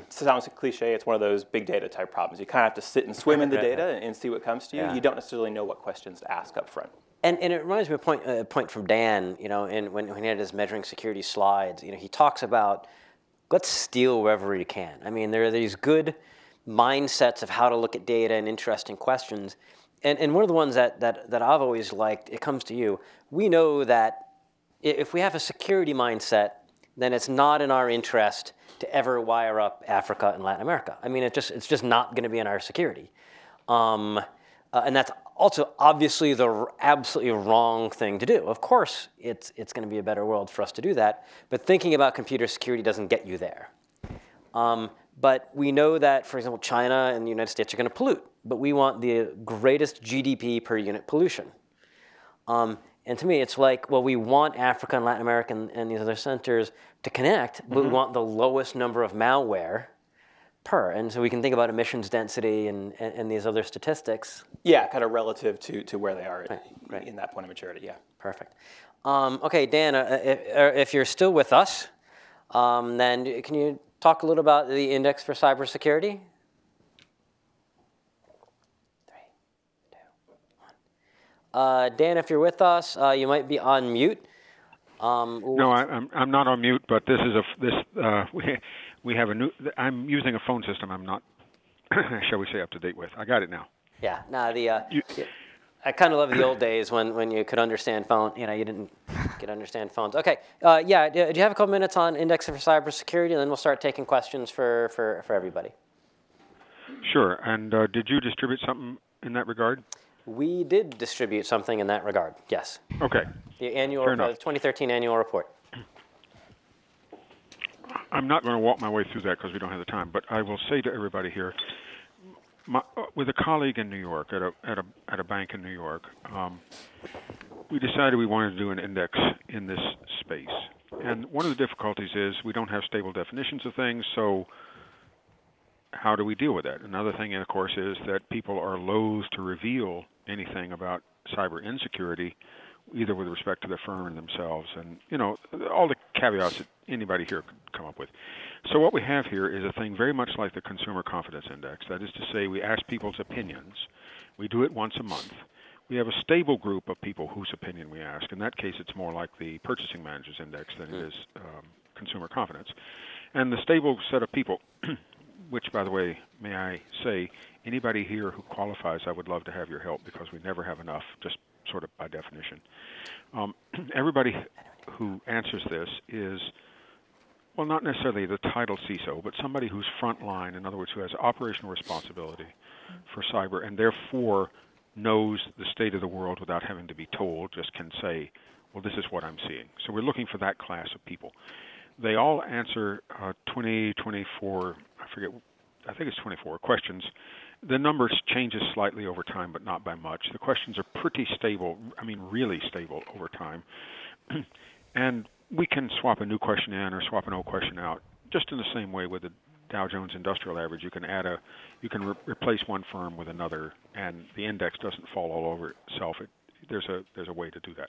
sounds cliche. It's one of those big data type problems. You kind of have to sit and swim in the data and see what comes to you. You don't necessarily know what questions to ask up front. And it reminds me of a point from Dan, when he had his measuring security slides. He talks about let's steal wherever we can. I mean, there are these good mindsets of how to look at data and interesting questions. And one of the ones that I've always liked, it comes to you, we know that if we have a security mindset, then it's not in our interest to ever wire up Africa and Latin America. I mean, it's just not going to be in our security. And that's also obviously the absolutely wrong thing to do. Of course, it's going to be a better world for us to do that, but thinking about computer security doesn't get you there. But we know that, for example, China and the United States are going to pollute, but we want the greatest GDP per unit pollution. And to me, it's like, well, we want Africa and Latin America and these other centers to connect, but we want the lowest number of malware per. And so we can think about emissions density and these other statistics. Yeah, kind of relative to where they are in that point of maturity, yeah. Perfect. Okay, Dan, if you're still with us, then can you talk a little about the Index for Cybersecurity? 3, 2, 1. Dan, if you're with us, you might be on mute. No, I'm not on mute, but this is we have a new. I'm using a phone system. I'm not, shall we say, up to date with. I got it now. Yeah. No, I kind of love the old days when you could understand phone. You know, you didn't could understand phones. Okay. Yeah. Do you have a couple minutes on Index for Cybersecurity, and then we'll start taking questions for everybody. Sure. And did you distribute something in that regard? We did distribute something in that regard. Yes. Okay. The annual 2013 annual report. I'm not going to walk my way through that because we don't have the time, but I will say to everybody here, with a colleague in New York at a bank in New York, we decided we wanted to do an index in this space. And one of the difficulties is we don't have stable definitions of things, so how do we deal with that? Another thing, of course, is that people are loath to reveal anything about cyber insecurity, either with respect to the firm and themselves, and all the caveats that anybody here could come up with. So what we have here is a thing very much like the Consumer Confidence Index. That is to say, we ask people's opinions. We do it once a month. We have a stable group of people whose opinion we ask. In that case, it's more like the Purchasing Managers Index than it is consumer confidence. And the stable set of people, which, by the way, may I say, anybody here who qualifies, I would love to have your help because we never have enough, just sort of by definition. Everybody who answers this is, well, not necessarily the title CISO, but somebody who's frontline, in other words, who has operational responsibility for cyber and therefore knows the state of the world without having to be told, just can say, well, this is what I'm seeing. So we're looking for that class of people. They all answer 24, I think it's 24 questions. The numbers changes slightly over time, but not by much. The questions are pretty stable, I mean really stable over time. And we can swap a new question in or swap an old question out, just in the same way with the Dow Jones Industrial Average. You can replace one firm with another, and the index doesn't fall all over itself. There's a way to do that.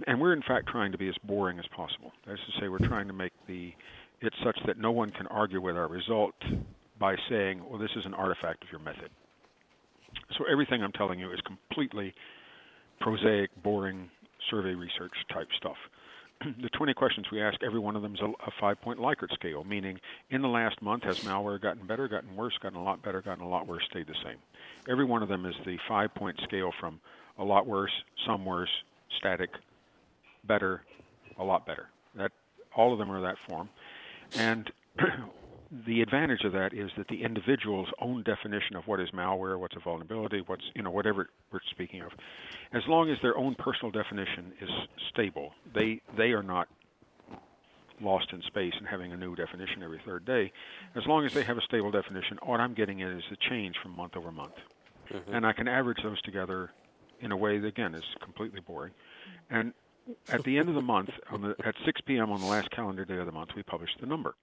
And we're in fact trying to be as boring as possible. That is to say, we're trying to make it such that no one can argue with our result by saying, well, this is an artifact of your method. So everything I'm telling you is completely prosaic, boring, survey research type stuff. The 20 questions we ask, every one of them is a 5-point Likert scale, meaning in the last month, has malware gotten better, gotten worse, gotten a lot better, gotten a lot worse, stayed the same. Every one of them is the 5-point scale from a lot worse, some worse, static, better, a lot better. All of them are that form. And the advantage of that is that the individual's own definition of what is malware, what's a vulnerability, what's, whatever we're speaking of, as long as their own personal definition is stable, they are not lost in space and having a new definition every third day. As long as they have a stable definition, what I'm getting is a change from month over month. Mm-hmm. And I can average those together in a way that, again, is completely boring. And at the end of the month, at 6 p.m. on the last calendar day of the month, we publish the number.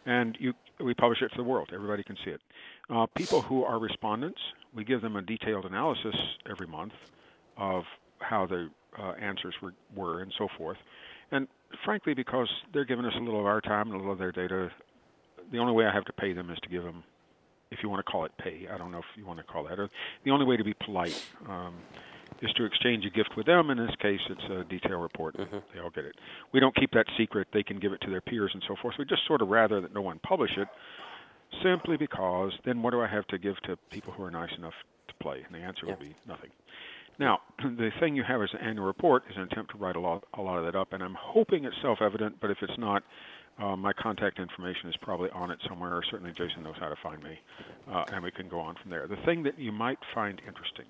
And we publish it to the world. Everybody can see it. People who are respondents, we give them a detailed analysis every month of how the answers were and so forth. And frankly, because they're giving us a little of our time and a little of their data, the only way I have to pay them is to give them, if you want to call it pay, I don't know if you want to call that, or the only way to be polite is to exchange a gift with them. In this case, it's a detail report. They all get it. We don't keep that secret. They can give it to their peers and so forth. We just sort of rather that no one publish it, simply because then what do I have to give to people who are nice enough to play? And the answer would be nothing. Now, the thing you have as an annual report is an attempt to write a lot of that up, and I'm hoping it's self-evident, but if it's not, my contact information is probably on it somewhere, or certainly Jason knows how to find me, and we can go on from there. The thing that you might find interesting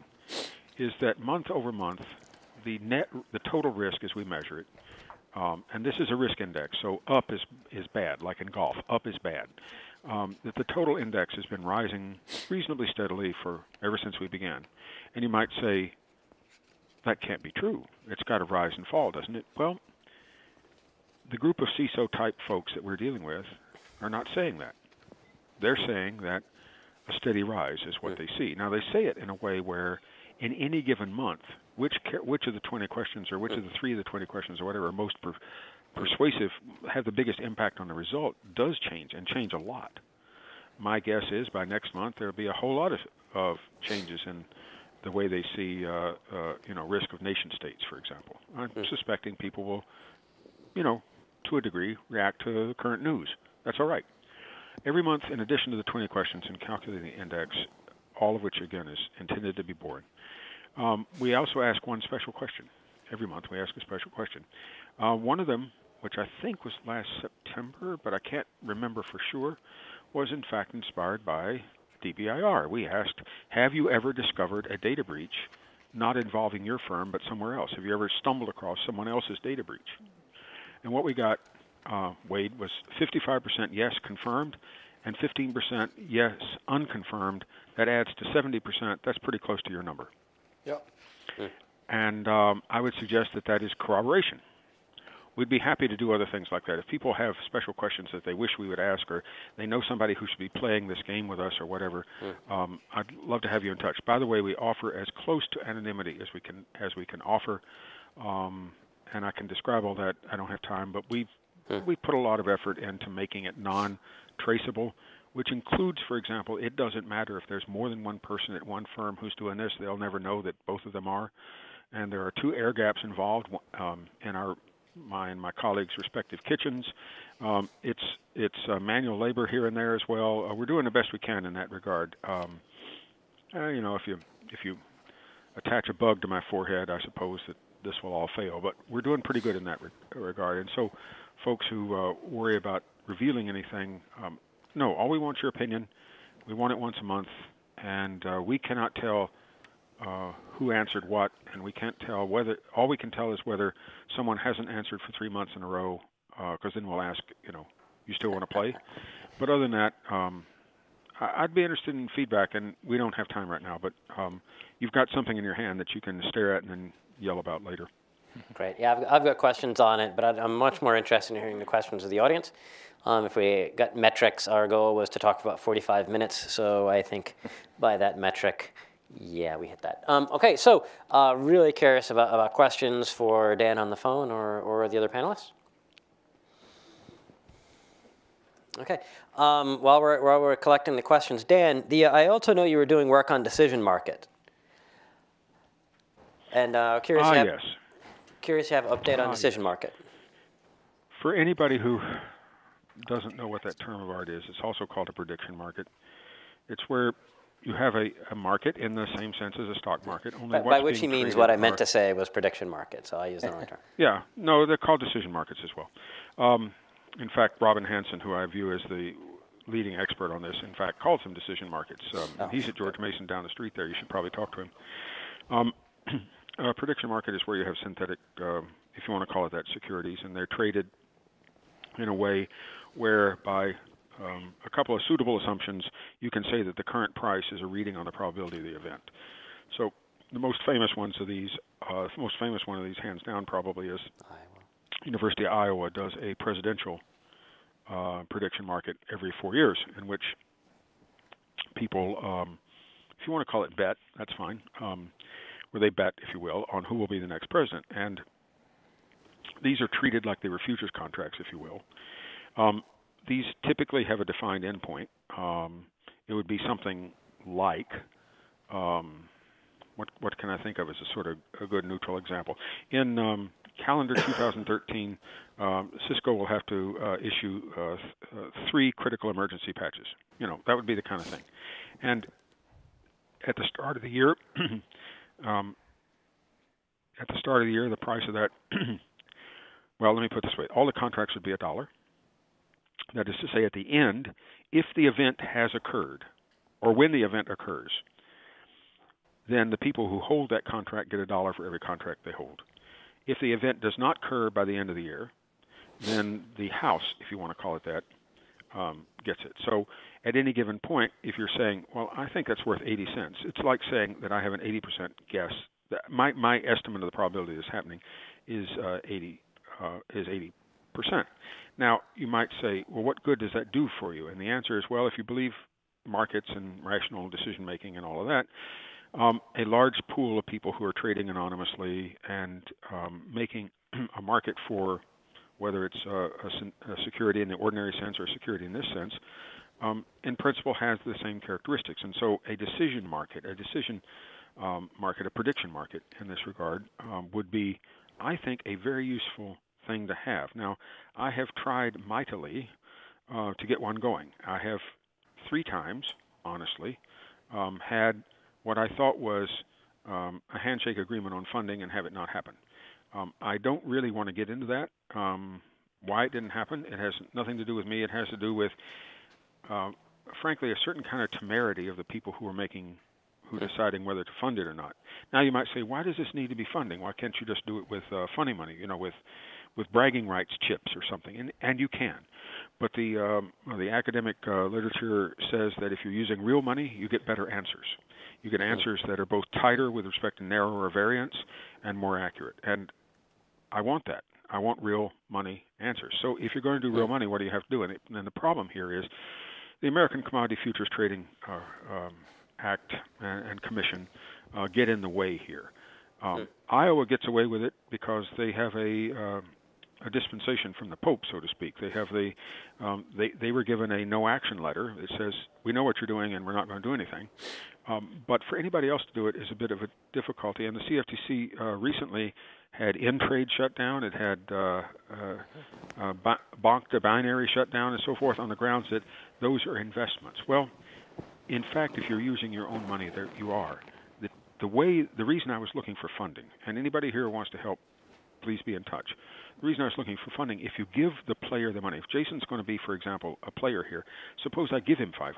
is that month over month, the total risk as we measure it, and this is a risk index, so up is bad, like in golf, up is bad. That the total index has been rising reasonably steadily ever since we began. And you might say, that can't be true. It's got to rise and fall, doesn't it? Well, the group of CISO-type folks that we're dealing with are not saying that. They're saying that a steady rise is what they see. Now, they say it in a way where in any given month, which of the 20 questions or which of the 3 of the 20 questions or whatever are most persuasive, have the biggest impact on the result, does change, and change a lot. My guess is by next month there will be a whole lot of changes in the way they see risk of nation states, for example. I'm suspecting people will, to a degree, react to the current news. That's all right. Every month, in addition to the 20 questions in calculating the index, all of which, again, is intended to be boring, we also ask one special question. Every month we ask a special question. One of them, which I think was last September, but I can't remember for sure, was in fact inspired by DBIR. We asked, have you ever discovered a data breach not involving your firm but somewhere else? Have you ever stumbled across someone else's data breach? And what we got, Wade, was 55% yes, confirmed, and 15% yes, unconfirmed. That adds to 70%. That's pretty close to your number. Yep. And I would suggest that is corroboration. We'd be happy to do other things like that. If people have special questions that they wish we would ask, or they know somebody who should be playing this game with us or whatever, I'd love to have you in touch. By the way, we offer as close to anonymity as we can offer, and I can describe all that. I don't have time, but we put a lot of effort into making it non-traceable, which includes, for example, it doesn't matter if there's more than one person at one firm who's doing this. They'll never know that both of them are. And there are 2 air gaps involved in my and my colleagues' respective kitchens. It's manual labor here and there as well. We're doing the best we can in that regard. If you attach a bug to my forehead, I suppose that this will all fail. But we're doing pretty good in that regard. And so folks who worry about revealing anything, no, all we want is your opinion. We want it once a month, and we cannot tell who answered what, and we can't tell whether. All we can tell is whether someone hasn't answered for 3 months in a row, because then we'll ask, you still want to play? But other than that, I'd be interested in feedback, and we don't have time right now. But you've got something in your hand that you can stare at and then yell about later. Great. Yeah, I've got questions on it, but I'm much more interested in hearing the questions of the audience. If we got metrics, our goal was to talk for about 45 minutes, so I think by that metric, yeah, we hit that. Okay, so really curious about questions for Dan on the phone or the other panelists. Okay, while we're collecting the questions, Dan, I also know you were doing work on decision market, and curious to have an update on decision market. For anybody who doesn't know what that term of art is, it's also called a prediction market. It's where you have a market in the same sense as a stock market. Only by which he means what I meant to say was prediction market, so I used the wrong term. Yeah, no, they're called decision markets as well. In fact, Robin Hanson, who I view as the leading expert on this, in fact, calls them decision markets. He's at George Mason down the street there. You should probably talk to him. A prediction market is where you have synthetic, if you want to call it that, securities, and they're traded in a way where by a couple of suitable assumptions, you can say that the current price is a reading on the probability of the event. So the most famous ones of these, one of these, hands down, probably is University of Iowa does a presidential prediction market every 4 years, in which people, if you want to call it bet, that's fine, where they bet, if you will, on who will be the next president. And these are treated like they were futures contracts, if you will. These typically have a defined endpoint. It would be something like what can I think of as a sort of a good neutral example? In calendar 2013, Cisco will have to issue 3 critical emergency patches. You know, that would be the kind of thing. And at the start of the year, the price of that, well, let me put it this way. All the contracts would be $1. That is to say, at the end, if the event has occurred, or when the event occurs, then the people who hold that contract get $1 for every contract they hold. If the event does not occur by the end of the year, then the house, if you want to call it that, gets it. So at any given point, if you're saying, well, I think that's worth 80 cents, it's like saying that I have an 80% guess. That my estimate of the probability of this happening is 80%. Now, you might say, well, what good does that do for you? And the answer is, well, if you believe markets and rational decision-making and all of that, a large pool of people who are trading anonymously and making a market for whether it's a security in the ordinary sense or a security in this sense, in principle has the same characteristics. And so a decision market, a prediction market in this regard would be, I think, a very useful thing to have. Now, I have tried mightily to get one going. I have 3 times, honestly, had what I thought was a handshake agreement on funding and have it not happen. I don't really want to get into that. Why it didn't happen, it has nothing to do with me. It has to do with, frankly, a certain kind of temerity of the people who are deciding whether to fund it or not. Now you might say, why does this need to be funding? Why can't you just do it with funny money, you know, with bragging rights chips or something? And you can. But the academic literature says that if you're using real money, you get better answers. You get answers that are both tighter with respect to narrower variance and more accurate. And I want that. I want real money answers. So if you're going to do real money, what do you have to do? And the problem here is the American Commodity Futures Trading Act and Commission get in the way here. Iowa gets away with it because they have a dispensation from the Pope, so to speak. They have they were given a no action letter that says, we know what you're doing and we're not going to do anything. But for anybody else to do it is a bit of a difficulty. And the CFTC recently had in-trade shut down. It had bonked a binary shut down and so forth on the grounds that those are investments. Well, in fact, if you're using your own money, there you are. The reason I was looking for funding, and anybody here who wants to help, please be in touch. The reason I was looking for funding, if you give the player the money, if Jason's going to be, for example, a player here, suppose I give him $500,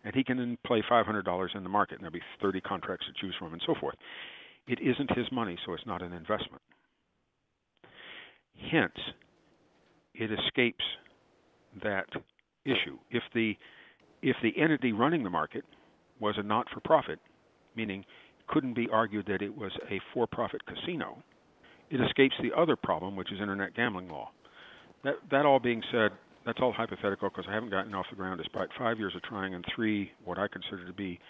and he can then play $500 in the market, and there'll be 30 contracts to choose from and so forth. It isn't his money, so it's not an investment. Hence, it escapes that issue. If the entity running the market was a not-for-profit, meaning couldn't be argued that it was a for-profit casino, it escapes the other problem, which is internet gambling law. That all being said, that's all hypothetical because I haven't gotten off the ground despite 5 years of trying and 3 what I consider to be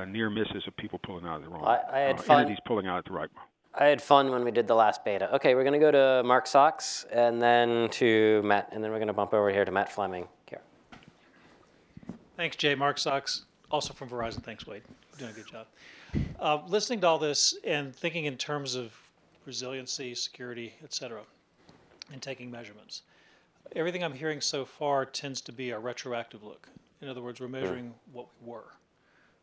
near misses of people pulling out of the wrong. I had fun. Entities pulling out at the right. I had fun when we did the last beta. Okay, we're going to go to Mark Sox and then to Matt, and then we're going to bump over here to Matt Fleming. Geer. Thanks, Jay. Mark Sox, also from Verizon. Thanks, Wade. You're doing a good job. Listening to all this and thinking in terms of resiliency, security, et cetera, and taking measurements. Everything I'm hearing so far tends to be a retroactive look. In other words, we're measuring what we were.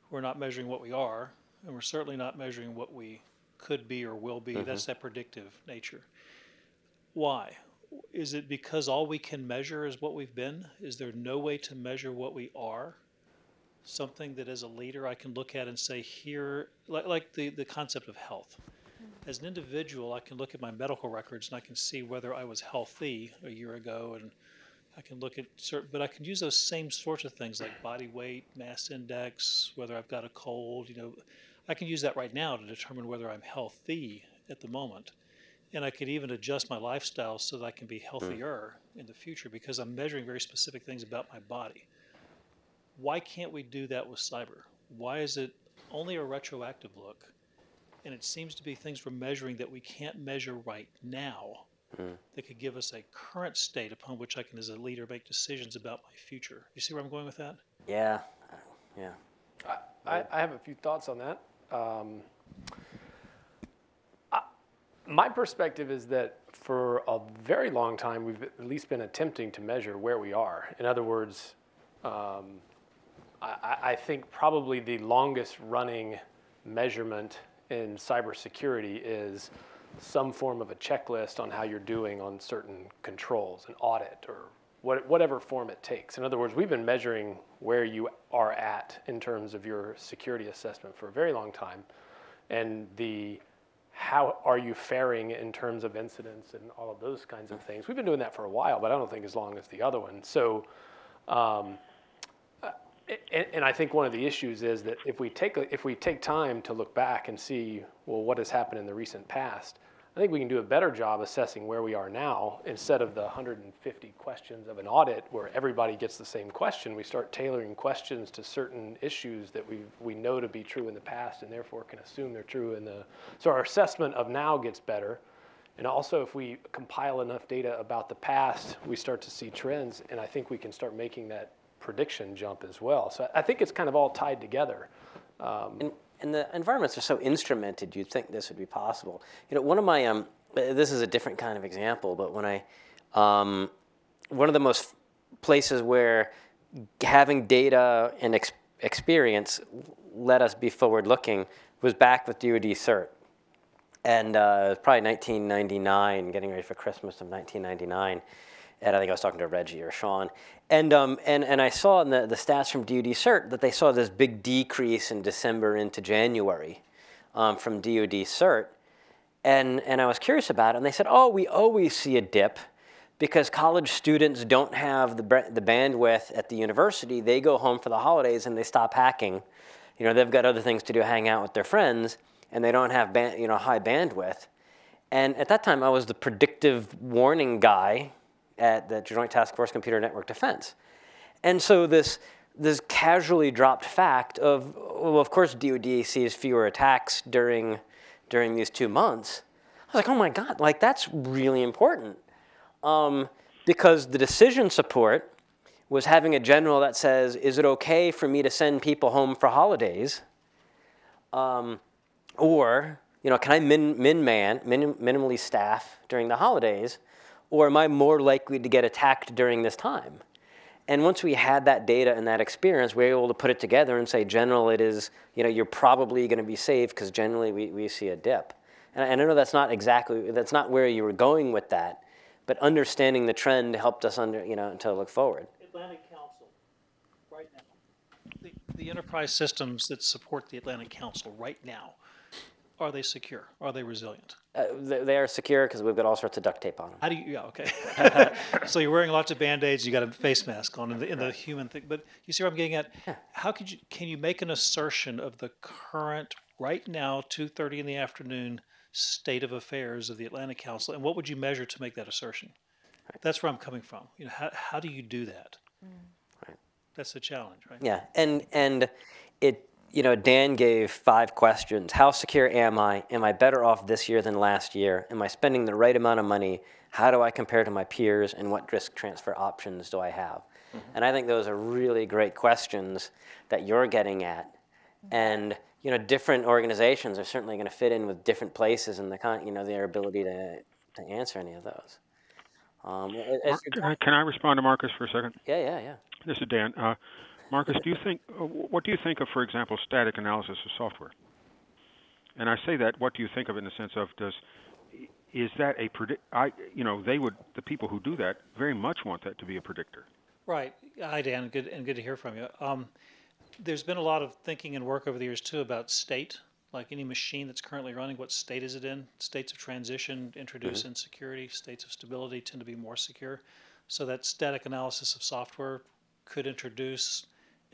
We're not measuring what we are, and we're certainly not measuring what we could be or will be. That's that predictive nature. Why? Is it because all we can measure is what we've been? Is there no way to measure what we are? Something that as a leader I can look at and say here, like the concept of health. As an individual, I can look at my medical records and I can see whether I was healthy a year ago, and I can look at certain, but I can use those same sorts of things like body weight, mass index, whether I've got a cold, I can use that right now to determine whether I'm healthy at the moment. And I could even adjust my lifestyle so that I can be healthier in the future because I'm measuring very specific things about my body. Why can't we do that with cyber? Why is it only a retroactive look? And it seems to be things we're measuring that we can't measure right now that could give us a current state upon which I can, as a leader, make decisions about my future. You see where I'm going with that? Yeah. I have a few thoughts on that. My perspective is that for a very long time, we've at least been attempting to measure where we are. In other words, I think probably the longest running measurement in cybersecurity is some form of a checklist on how you're doing on certain controls, an audit, or whatever form it takes. In other words, we've been measuring where you are at in terms of your security assessment for a very long time. And how are you faring in terms of incidents and all of those kinds of things. We've been doing that for a while, but I don't think as long as the other one. So, and I think one of the issues is that if we take time to look back and see, well, what has happened in the recent past, I think we can do a better job assessing where we are now instead of the 150 questions of an audit where everybody gets the same question. We start tailoring questions to certain issues that we know to be true in the past and therefore can assume they're true in the. So our assessment of now gets better. And also if we compile enough data about the past, we start to see trends, and I think we can start making that prediction jump as well. So I think it's kind of all tied together. And the environments are so instrumented, you'd think this would be possible. You know, one of my, this is a different kind of example, but when one of the most places where having data and experience let us be forward-looking was back with DoD CERT. And it was probably 1999, getting ready for Christmas of 1999. And I think I was talking to Reggie or Sean. And I saw in the stats from DoD CERT that they saw this big decrease in December into January from DoD CERT. And I was curious about it. And they said, oh, we always see a dip because college students don't have the bandwidth at the university. They go home for the holidays and they stop hacking. You know, they've got other things to do, hang out with their friends, and they don't have high bandwidth. And at that time, I was the predictive warning guy at the Joint Task Force Computer Network Defense. And so this casually dropped fact of, well, of course DoD sees fewer attacks during these 2 months. I was like, oh my God, like that's really important. Because the decision support was having a general that says, is it okay for me to send people home for holidays? Or, can I minimally staff during the holidays? Or am I more likely to get attacked during this time? And once we had that data and that experience, we were able to put it together and say, general, it is, you're probably going to be safe because generally we see a dip. And I know that's not where you were going with that, but understanding the trend helped us to look forward. Atlantic Council, right now. The enterprise systems that support the Atlantic Council right now, are they secure? Are they resilient? They are secure because we've got all sorts of duct tape on them. How do you? Yeah, okay. So you're wearing lots of Band-Aids. You got a face mask on in the human thing. But you see what I'm getting at? Yeah. Can you make an assertion of the current, right now, 2:30 in the afternoon, state of affairs of the Atlantic Council, and what would you measure to make that assertion? Right. That's where I'm coming from. How do you do that? Right. That's the challenge, right? Yeah, and it. Dan gave 5 questions. How secure am I? Am I better off this year than last year? Am I spending the right amount of money? How do I compare to my peers? And what risk transfer options do I have? Mm-hmm. And I think those are really great questions that you're getting at. And different organizations are certainly going to fit in with different places and their ability to answer any of those. Can I respond to Marcus for a second? Yeah. This is Dan. Marcus, what do you think of, for example, static analysis of software? And I say that, what do you think of it in the sense of is that a the people who do that very much want that to be a predictor. Right. Hi, Dan. Good to hear from you. There's been a lot of thinking and work over the years too about state, like any machine that's currently running, what state is it in? States of transition introduce insecurity. States of stability tend to be more secure. So that static analysis of software could introduce,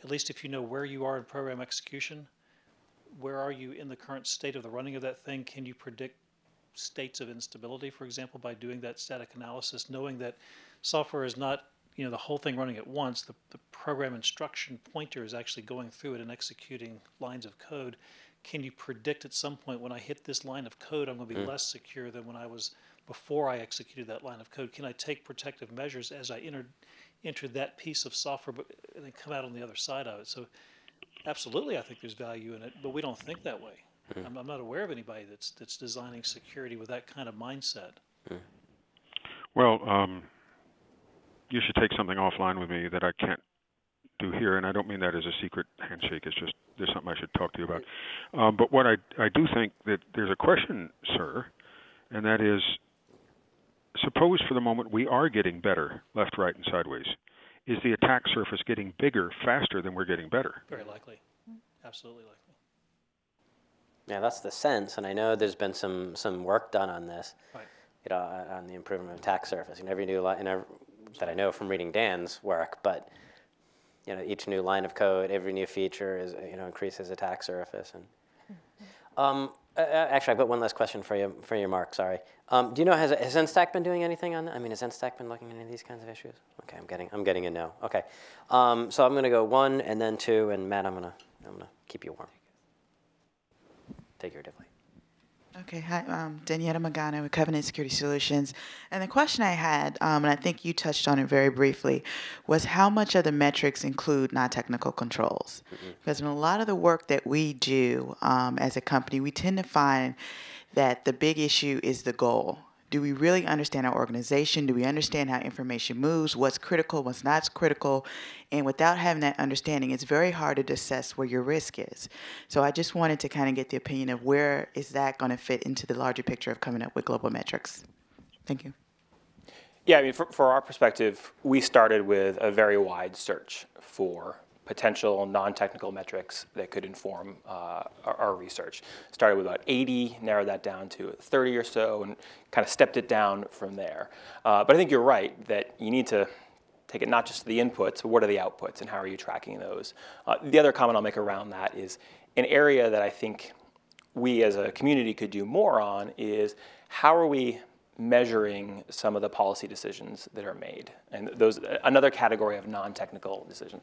at least if you know where you are in program execution, where are you in the current state of the running of that thing? Can you predict states of instability, for example, by doing that static analysis, knowing that software is not the whole thing running at once. The program instruction pointer is actually going through it and executing lines of code. Can you predict at some point when I hit this line of code, I'm going to be less secure than when I was before I executed that line of code? Can I take protective measures as I enter that piece of software and then come out on the other side of it? So absolutely, I think there's value in it, but we don't think that way. I'm not aware of anybody that's designing security with that kind of mindset. Well, you should take something offline with me that I can't do here, and I don't mean that as a secret handshake. It's just there's something I should talk to you about. But what I do think that there's a question, sir, and that is, suppose for the moment we are getting better, left, right, and sideways. Is the attack surface getting bigger faster than we're getting better? Very likely. Absolutely likely. Yeah, that's the sense, and I know there's been some work done on this, Right. you know, on the improvement of attack surface. And every new line, that I know from reading Dan's work, but you know, each new line of code, every new feature is, you know, increases attack surface. And actually, I've got one last question for you, Mark. Sorry. Do you know has NSTAC been doing anything on that? I mean, has NSTAC been looking at any of these kinds of issues? Okay, I'm getting a no. Okay, so I'm going to go 1 and then 2, and Matt, I'm gonna keep you warm. Figuratively. Okay, hi, Daniela Magana with Covenant Security Solutions. And the question I had, and I think you touched on it very briefly, was how much of the metrics include non-technical controls? Because in a lot of the work that we do as a company, we tend to find that the big issue is the goal. Do we really understand our organization? Do we understand how information moves? What's critical, what's not critical? And without having that understanding, it's very hard to assess where your risk is. So I just wanted to kind of get the opinion of where is that going to fit into the larger picture of coming up with global metrics. Thank you. Yeah, I mean, for our perspective, we started with a very wide search for potential non-technical metrics that could inform our research. Started with about 80, narrowed that down to 30 or so, and kind of stepped it down from there. But I think you're right that you need to take it not just to the inputs, but what are the outputs and how are you tracking those? The other comment I'll make around that is an area that I think we as a community could do more on is how are we measuring some of the policy decisions that are made? And those another category of non-technical decisions.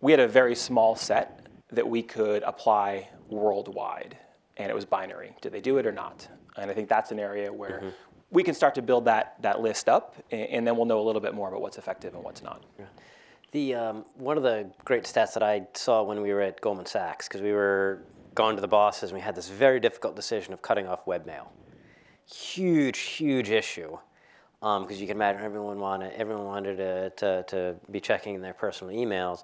We had a very small set that we could apply worldwide, and it was binary. Did they do it or not? And I think that's an area where we can start to build that list up, and then we'll know a little bit more about what's effective and what's not. Yeah. The one of the great stats that I saw when we were at Goldman Sachs, because we were going to the bosses, and we had this very difficult decision of cutting off webmail. Huge issue, because you can imagine everyone wanted to be checking their personal emails.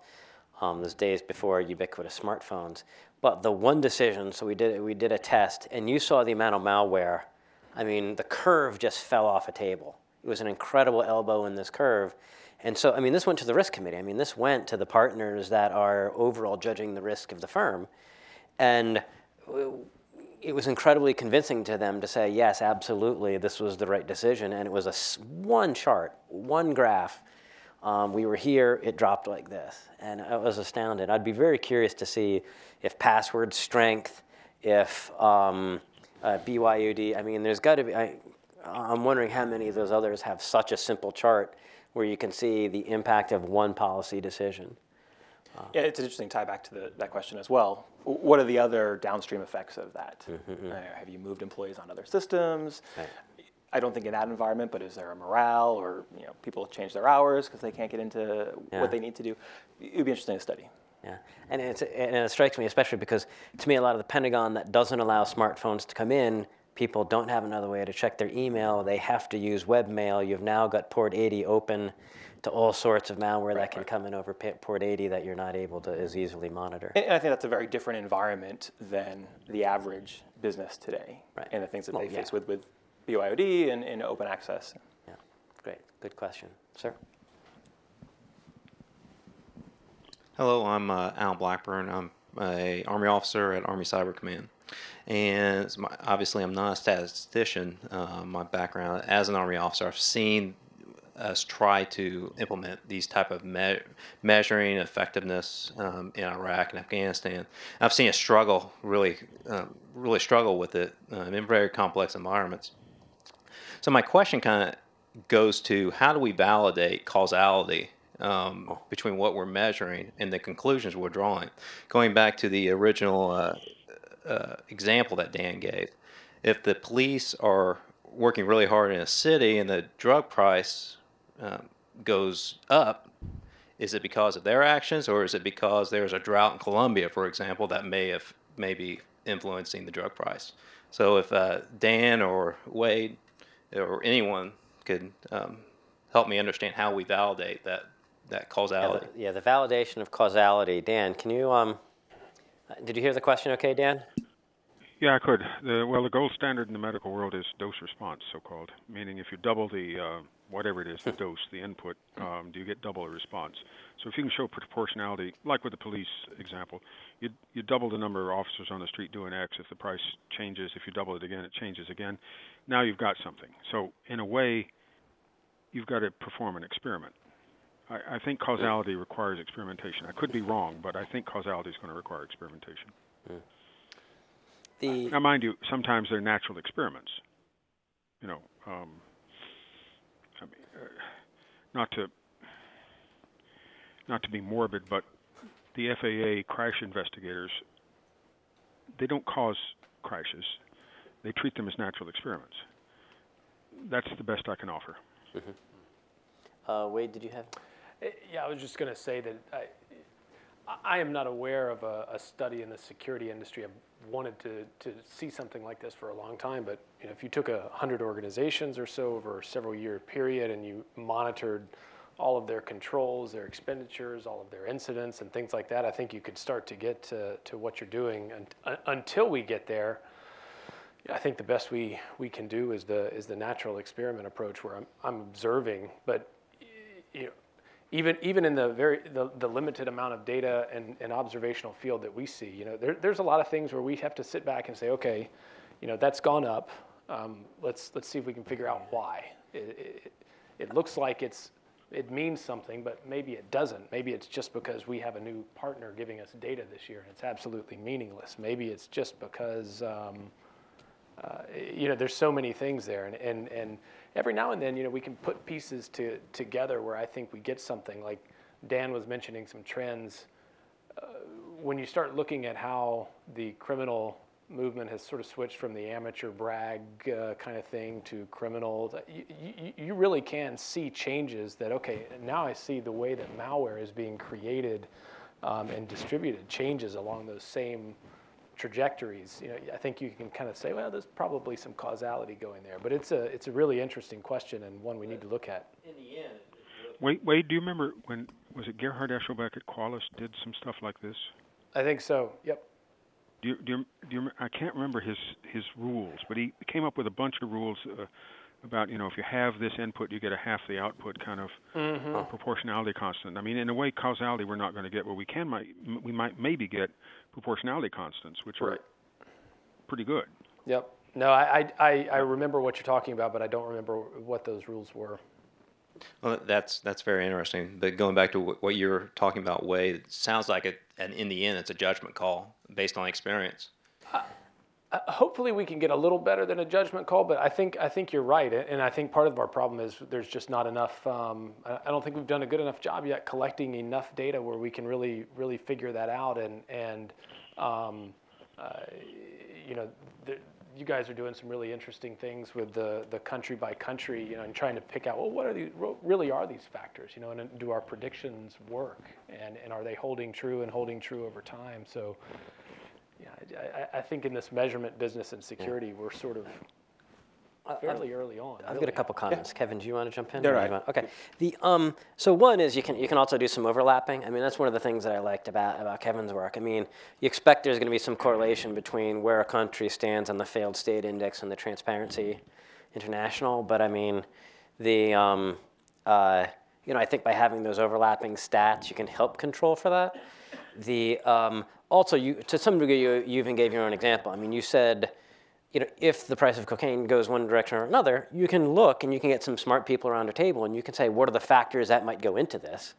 Those days before ubiquitous smartphones. But the one decision, so we did a test, and you saw the amount of malware. I mean, the curve just fell off a table. It was an incredible elbow in this curve. And so, I mean, this went to the risk committee. I mean, this went to the partners that are overall judging the risk of the firm. And it was incredibly convincing to them to say, yes, absolutely, this was the right decision. And it was one chart, one graph. We were here, it dropped like this, and I was astounded. I'd be very curious to see if password strength, if BYOD, I mean, there's got to be, I'm wondering how many of those others have such a simple chart where you can see the impact of one policy decision. Yeah, it's an interesting tie back to that question as well. What are the other downstream effects of that? Have you moved employees on other systems? Right. I don't think in that environment, but is there a morale or people change their hours because they can't get into what they need to do? It would be interesting to study. Yeah, and it strikes me especially because to me a lot of the Pentagon that doesn't allow smartphones to come in, people don't have another way to check their email. They have to use webmail. You've now got port 80 open to all sorts of malware that can come in over port 80 that you're not able to as easily monitor. And I think that's a very different environment than the average business today and the things that they face with BYOD and open access. Yeah, great. Good question. Sir? Hello, I'm Al Blackburn. I'm an Army officer at Army Cyber Command. And obviously, I'm not a statistician. My background as an Army officer, I've seen us try to implement these type of measuring effectiveness in Iraq and Afghanistan. I've seen it struggle, really struggle with it in very complex environments. So my question kind of goes to how do we validate causality between what we're measuring and the conclusions we're drawing? Going back to the original example that Dan gave, if the police are working really hard in a city and the drug price goes up, is it because of their actions or is it because there's a drought in Colombia, for example, that may be influencing the drug price. So if Dan or Wade or anyone could help me understand how we validate that causality. Yeah, the validation of causality. Dan, can you, did you hear the question okay, Dan? Yeah, I could. The gold standard in the medical world is dose response, so-called, meaning if you double the, whatever it is, the dose, the input, do you get double the response? So if you can show proportionality, like with the police example, you double the number of officers on the street doing X. If the price changes, if you double it again, it changes again. Now you've got something. So in a way, you've got to perform an experiment. I think causality requires experimentation. I could be wrong, but I think causality is going to require experimentation. Now, mind you, sometimes they're natural experiments. You know, I mean, not to be morbid, but the FAA crash investigators, they don't cause crashes. They treat them as natural experiments. That's the best I can offer. Wade, did you have? Yeah, I was just going to say that I am not aware of a study in the security industry. I've wanted to see something like this for a long time, but you know, if you took 100 organizations or so over a several-year period and you monitored all of their controls, their expenditures, all of their incidents and things like that, I think you could start to get to what you're doing. And until we get there, I think the best we can do is the natural experiment approach, where I'm observing, but you know, even in the limited amount of data and observational field that we see, you know, there's a lot of things where we have to sit back and say, okay, you know, that's gone up. Let's see if we can figure out why. It looks like it means something, but maybe it doesn't. Maybe it's just because we have a new partner giving us data this year and it's absolutely meaningless. Maybe it's just because you know, there's so many things there, and every now and then, you know, we can put pieces together where I think we get something. Like Dan was mentioning some trends. When you start looking at how the criminal movement has sort of switched from the amateur brag kind of thing to criminal, you really can see changes that, okay, now I see the way that malware is being created and distributed changes along those same trajectories. You know, I think you can kind of say, well, there's probably some causality going there, but it's a really interesting question and one we need to look at. In the end, Wade, do you remember when, was it Gerhard Eschelbeck at Qualys did some stuff like this? I think so. Yep. Do you I can't remember his rules, but he came up with a bunch of rules about, you know, if you have this input, you get a half the output kind of proportionality constant. I mean, in a way, causality we're not going to get, but we might maybe get proportionality constants, which are pretty good. Yep. No, I remember what you're talking about, but I don't remember what those rules were. Well, that's very interesting. But going back to what you're talking about, Wade, it sounds like and in the end, it's a judgment call based on experience. Hopefully we can get a little better than a judgment call, but I think you're right, and I think part of our problem is there's just not enough. I don't think we've done a good enough job yet collecting enough data where we can really figure that out. And you know, you guys are doing some really interesting things with the country by country, you know, and trying to pick out, well, what really are these factors, you know, and do our predictions work, and are they holding true over time? So. Yeah, I think in this measurement business and security, we're sort of fairly early on. I've got a couple comments. Yeah. Kevin, do you want to jump in? Yeah, right. Okay. So one is you can also do some overlapping. I mean, that's one of the things that I liked about Kevin's work. I mean, you expect there's going to be some correlation between where a country stands on the failed state index and the Transparency International, but I mean, you know, I think by having those overlapping stats, you can help control for that. Also, to some degree, you even gave your own example. I mean, you said, you know, if the price of cocaine goes one direction or another, you can look and you can get some smart people around a table and you can say, what are the factors that might go into this?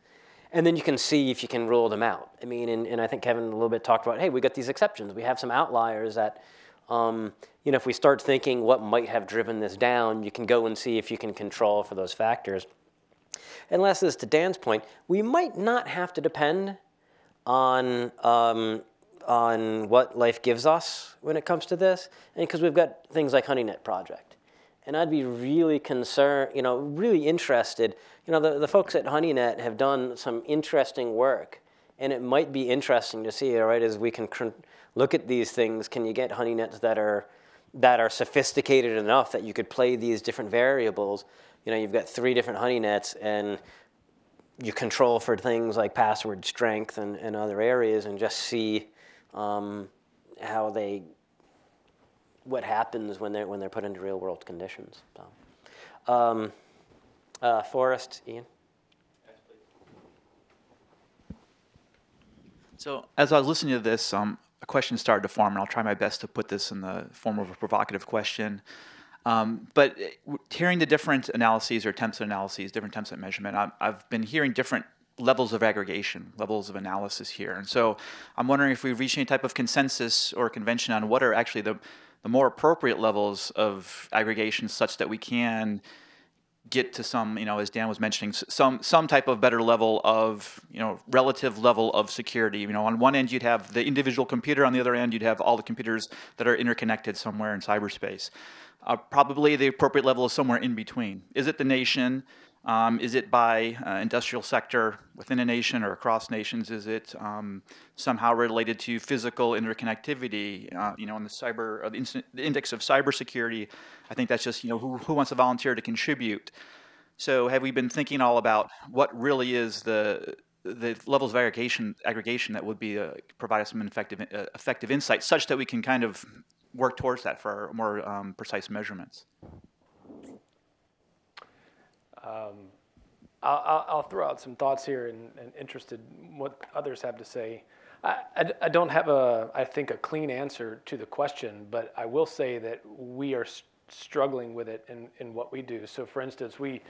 And then you can see if you can rule them out. I mean, and I think Kevin a little bit talked about, hey, we got these exceptions. We have some outliers that, you know, if we start thinking what might have driven this down, you can go and see if you can control for those factors. And last is to Dan's point, we might not have to depend on what life gives us when it comes to this, and because we've got things like HoneyNet Project. And I'd be really concerned, you know, really interested. You know, the folks at HoneyNet have done some interesting work And it might be interesting to see, all right, as we can look at these things, can you get honey nets that are sophisticated enough that you could play these different variables? You know, you've got 3 different honey nets, and you control for things like password strength and other areas, and just see what happens when they're put into real world conditions. So, Forrest, Ian. So as I was listening to this, a question started to form, and I'll try my best to put this in the form of a provocative question. But hearing the different analyses or attempts at analyses, different attempts at measurement, I've been hearing different levels of aggregation, levels of analysis here. And so I'm wondering if we've reached any type of consensus or convention on what are actually the more appropriate levels of aggregation, such that we can get to some, as Dan was mentioning, some type of better level of, relative level of security. On one end you'd have the individual computer, on the other end you'd have all the computers that are interconnected somewhere in cyberspace. Probably the appropriate level is somewhere in between. Is it the nation? Is it by industrial sector within a nation or across nations? Is it somehow related to physical interconnectivity? In the index of cybersecurity, I think that's just who wants to volunteer to contribute. So have we been thinking all about what really is the levels of aggregation that would be provide us some effective insight, such that we can kind of work towards that for more precise measurements? I'll throw out some thoughts here and interested in what others have to say. I don't have I think a clean answer to the question, but I will say that we are struggling with it in what we do. So for instance, we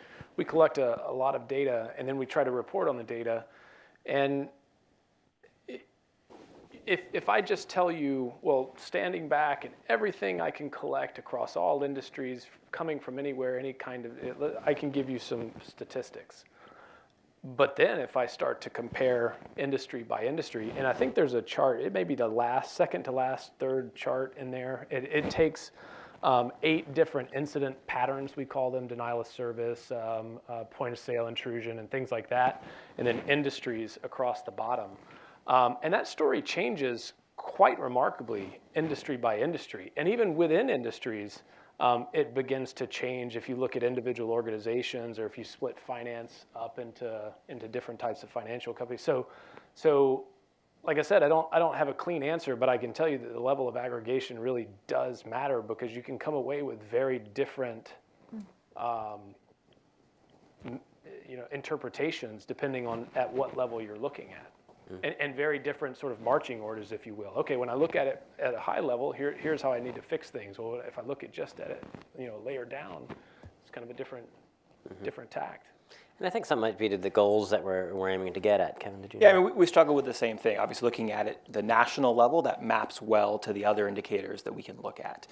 collect a lot of data, and then we try to report on the data. And if I just tell you, well, standing back and everything I can collect across all industries, coming from anywhere, any kind of, I can give you some statistics. But then if I start to compare industry by industry, and I think there's a chart, it may be the second to last, third chart in there. It takes 8 different incident patterns, we call them, denial of service, point of sale intrusion, and things like that, and then industries across the bottom. And that story changes quite remarkably industry by industry. And even within industries, it begins to change if you look at individual organizations, or if you split finance up into different types of financial companies. So like I said, I don't have a clean answer, but I can tell you that the level of aggregation really does matter, because you can come away with very different interpretations depending on at what level you're looking at. And very different sort of marching orders, if you will. Okay, when I look at it at a high level, here's how I need to fix things. Well, if I look at just at it, layer down, it's kind of a different tact. And I think some might be to the goals that we're aiming to get at. Kevin, did you? Yeah, I mean, we struggle with the same thing. Obviously, looking at it, the national level, that maps well to the other indicators that we can look at.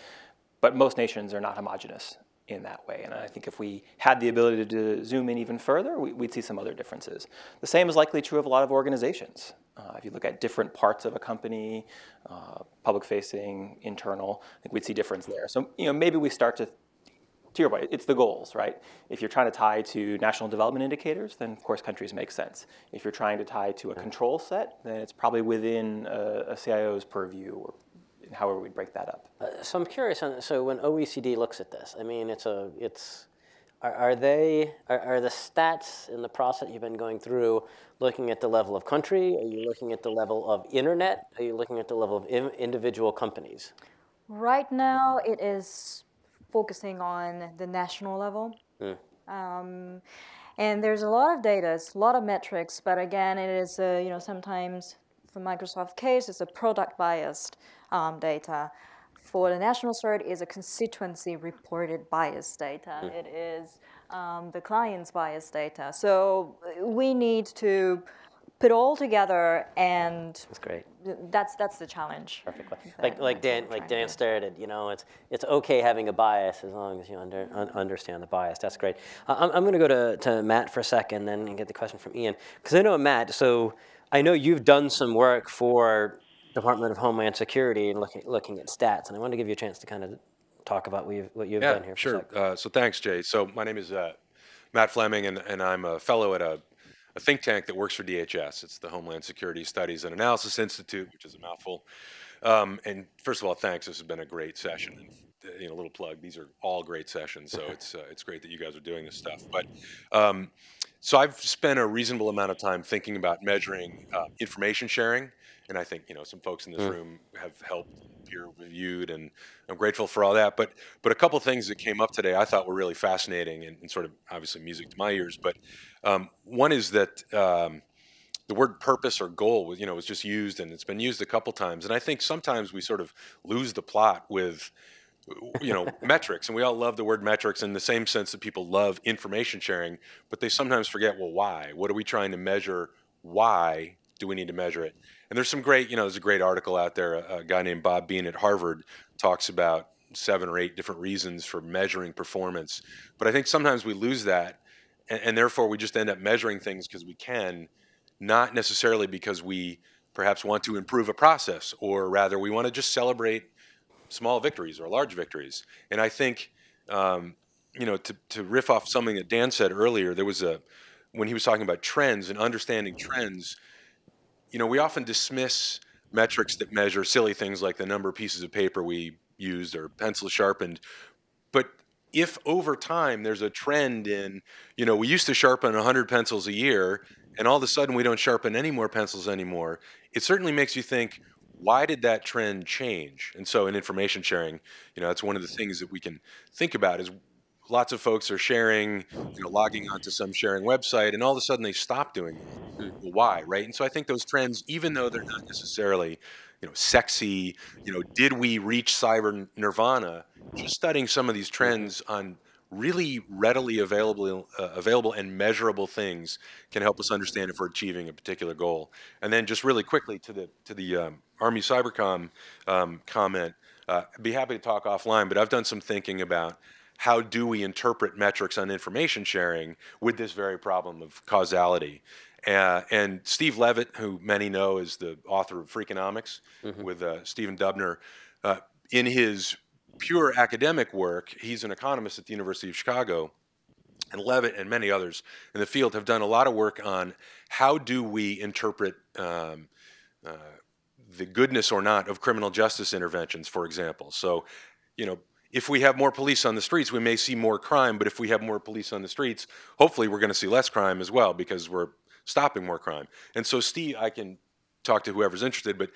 But most nations are not homogeneous in that way. And I think if we had the ability to zoom in even further, we'd see some other differences. The same is likely true of a lot of organizations. If you look at different parts of a company, public-facing, internal, I think we'd see difference there. So maybe we start to your point, it's the goals, right? If you're trying to tie to national development indicators, then of course countries make sense. If you're trying to tie to a control set, then it's probably within a CIO's purview, or however we break that up. So I'm curious so when OECD looks at this, I mean, are the stats in the process you've been going through looking at the level of country? Are you looking at the level of internet? Are you looking at the level of individual companies? Right now, it is focusing on the national level. And there's a lot of data, a lot of metrics, but again, it is, sometimes for Microsoft case, it's a product biased data. For the national cert, is a constituency reported bias data. It is the client's bias data. So we need to put all together, and that's great. That's the challenge. Perfectly. Like Dan started. It's okay having a bias as long as you understand the bias. That's great. I'm going to go to Matt for a second, then get the question from Ian, because I know Matt. So I know you've done some work for Department of Homeland Security and looking at stats, and I want to give you a chance to kind of talk about what you've done here. Sure. So thanks, Jay. So my name is Matt Fleming, and I'm a fellow at a a think tank that works for DHS. It's the Homeland Security Studies and Analysis Institute, which is a mouthful. And first of all, thanks. This has been a great session. And, a little plug. These are all great sessions, so it's great that you guys are doing this stuff. But so I've spent a reasonable amount of time thinking about measuring information sharing, and I think some folks in this room have helped peer reviewed, and I'm grateful for all that. But a couple of things that came up today I thought were really fascinating and sort of obviously music to my ears. But one is that the word purpose or goal was just used, and it's been used a couple times. And I think sometimes we sort of lose the plot with metrics, and we all love the word metrics in the same sense that people love information sharing, but they sometimes forget, well, why? What are we trying to measure? Why do we need to measure it? And there's some great, there's a great article out there. A guy named Bob Bean at Harvard talks about 7 or 8 different reasons for measuring performance. But I think sometimes we lose that, and therefore we just end up measuring things because we can, not necessarily because we perhaps want to improve a process, or rather we want to just celebrate small victories or large victories. And I think, to riff off something that Dan said earlier, there was when he was talking about trends and understanding trends, we often dismiss metrics that measure silly things like the number of pieces of paper we used or pencils sharpened. But if over time there's a trend in, we used to sharpen 100 pencils a year, and all of a sudden we don't sharpen any more pencils anymore, it certainly makes you think, why did that trend change? And so in information sharing, that's one of the things that we can think about is lots of folks are sharing, logging onto some sharing website, and all of a sudden they stop doing it. Well, why, right? And so I think those trends, even though they're not necessarily, sexy, did we reach cyber nirvana? Just studying some of these trends on really readily available and measurable things can help us understand if we're achieving a particular goal. And then just really quickly to the Army Cybercom comment, I'd be happy to talk offline, but I've done some thinking about how do we interpret metrics on information sharing with this very problem of causality. And Steve Levitt, who many know is the author of Freakonomics with Stephen Dubner, in his pure academic work, he's an economist at the University of Chicago, and Levitt and many others in the field have done a lot of work on how do we interpret the goodness or not of criminal justice interventions, for example. So, if we have more police on the streets, we may see more crime, but if we have more police on the streets, hopefully we're going to see less crime as well because we're stopping more crime. And so Steve, I can talk to whoever's interested, but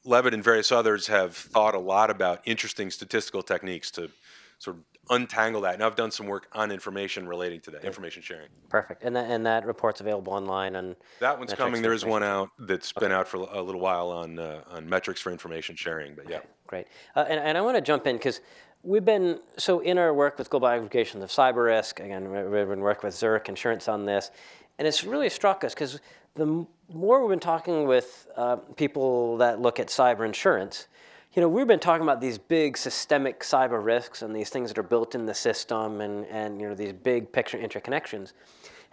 Levitt and various others have thought a lot about interesting statistical techniques to sort of untangle that. And I've done some work on information relating to that, information sharing. Perfect. And that report's available online on that one's coming. There is one out that's been out for a little while on metrics for information sharing. But yeah, great. And I want to jump in because we've been in our work with global aggregations of cyber risk. Again, we've been working with Zurich Insurance on this, and it's really struck us because the more we've been talking with people that look at cyber insurance, we've been talking about these big systemic cyber risks and these things that are built in the system and these big picture interconnections.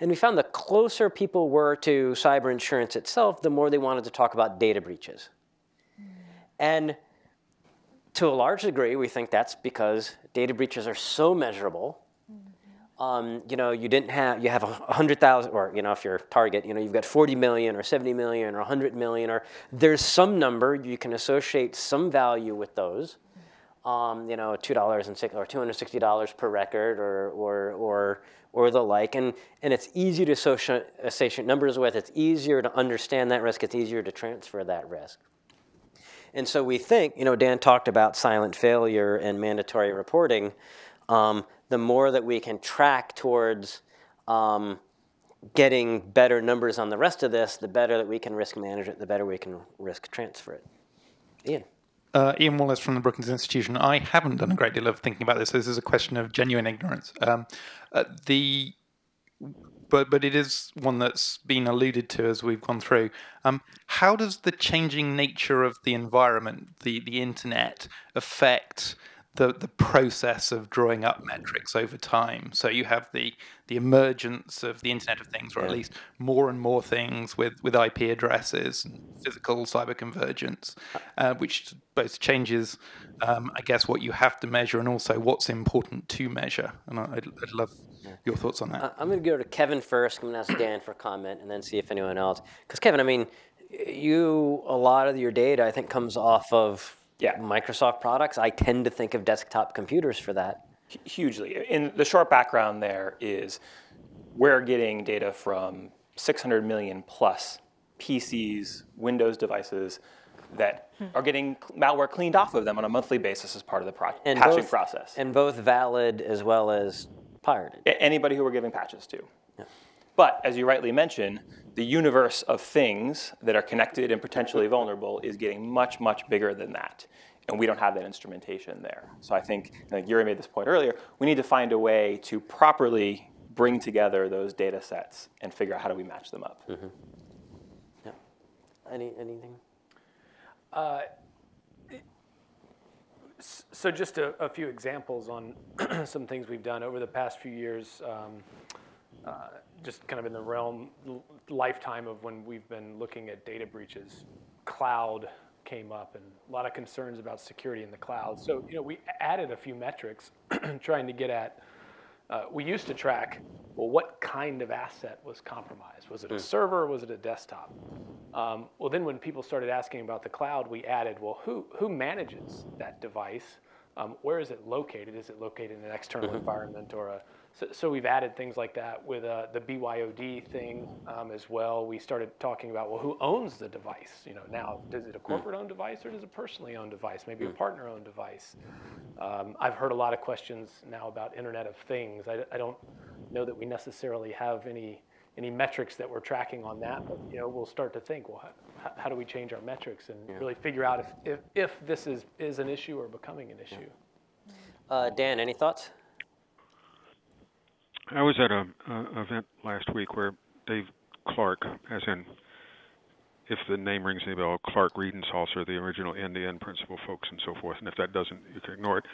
And we found the closer people were to cyber insurance itself, the more they wanted to talk about data breaches. And to a large degree, we think that's because data breaches are so measurable. You have 100,000, or if you're Target, you've got 40 million or 70 million or 100 million, or there's some number you can associate some value with those. $2 or $260 per record, or the like, and it's easy to associate numbers with. It's easier to understand that risk. It's easier to transfer that risk. And so we think, Dan talked about silent failure and mandatory reporting. The more that we can track towards getting better numbers on the rest of this, the better that we can risk manage it, the better we can risk transfer it. Ian. Ian Wallace from the Brookings Institution. I haven't done a great deal of thinking about this. This is a question of genuine ignorance. But it is one that's been alluded to as we've gone through. How does the changing nature of the environment, the internet, affect the process of drawing up metrics over time? So you have the emergence of the Internet of Things, or at least more and more things with IP addresses and physical cyber convergence, which both changes, I guess, what you have to measure and also what's important to measure. And I'd love your thoughts on that. I'm going to go to Kevin first. I'm going to ask Dan for comment and then see if anyone else. Because Kevin, I mean, a lot of your data, I think, comes off of Microsoft products. I tend to think of desktop computers for that. Hugely. In the short background there is we're getting data from 600 million plus PCs, Windows devices that are getting malware cleaned off of them on a monthly basis as part of the patching process. And both valid as well as pirated. Anybody who we're giving patches to. Yeah. But as you rightly mentioned, the universe of things that are connected and potentially vulnerable is getting much, much bigger than that. And we don't have that instrumentation there. So I think, like Yurie made this point earlier, we need to find a way to properly bring together those data sets and figure out how do we match them up. Mm-hmm. Yeah. Anything? So just a few examples on some things we've done over the past few years, just kind of in the lifetime of when we've been looking at data breaches. Cloud came up and a lot of concerns about security in the cloud. So we added a few metrics trying to get at, we used to track, well, what kind of asset was compromised? Was it a server or was it a desktop? Well, then when people started asking about the cloud, we added, well, who manages that device? Where is it located? Is it located in an external environment or so we've added things like that with the BYOD thing as well. We started talking about, well, who owns the device? Now, is it a corporate-owned device or is it a personally owned device? Maybe a partner-owned device. I've heard a lot of questions now about Internet of Things. I don't know that we necessarily have any metrics that we're tracking on that, but we'll start to think, well, how do we change our metrics and really figure out if this is an issue or becoming an issue? Dan, any thoughts? I was at an event last week where Dave Clark, as in, if the name rings any bell, Clark Riedensalzer, the original end-to-end principal folks and so forth, and if that doesn't, you can ignore it.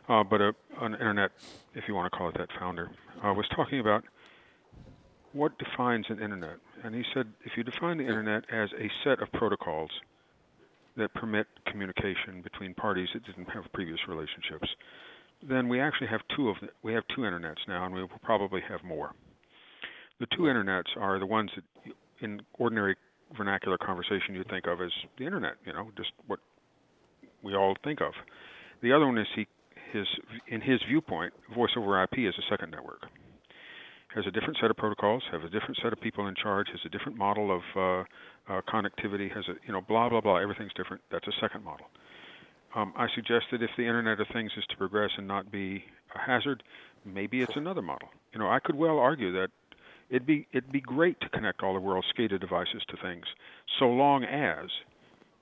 But an internet, if you want to call it that, founder, was talking about what defines an internet. And he said, if you define the internet as a set of protocols that permit communication between parties that didn't have previous relationships, then we actually have we have two internets now, and we will probably have more. The two internets are the ones that, in ordinary vernacular conversation, you'd think of as the internet, just what we all think of. The other one is in his viewpoint, voice over IP is a second network. Has a different set of protocols, has a different set of people in charge, has a different model of connectivity, has a blah blah blah. Everything's different. That's a second model. I suggested if the Internet of Things is to progress and not be a hazard, maybe it's another model. I could well argue that it'd be great to connect all the world's SCADA devices to things, so long as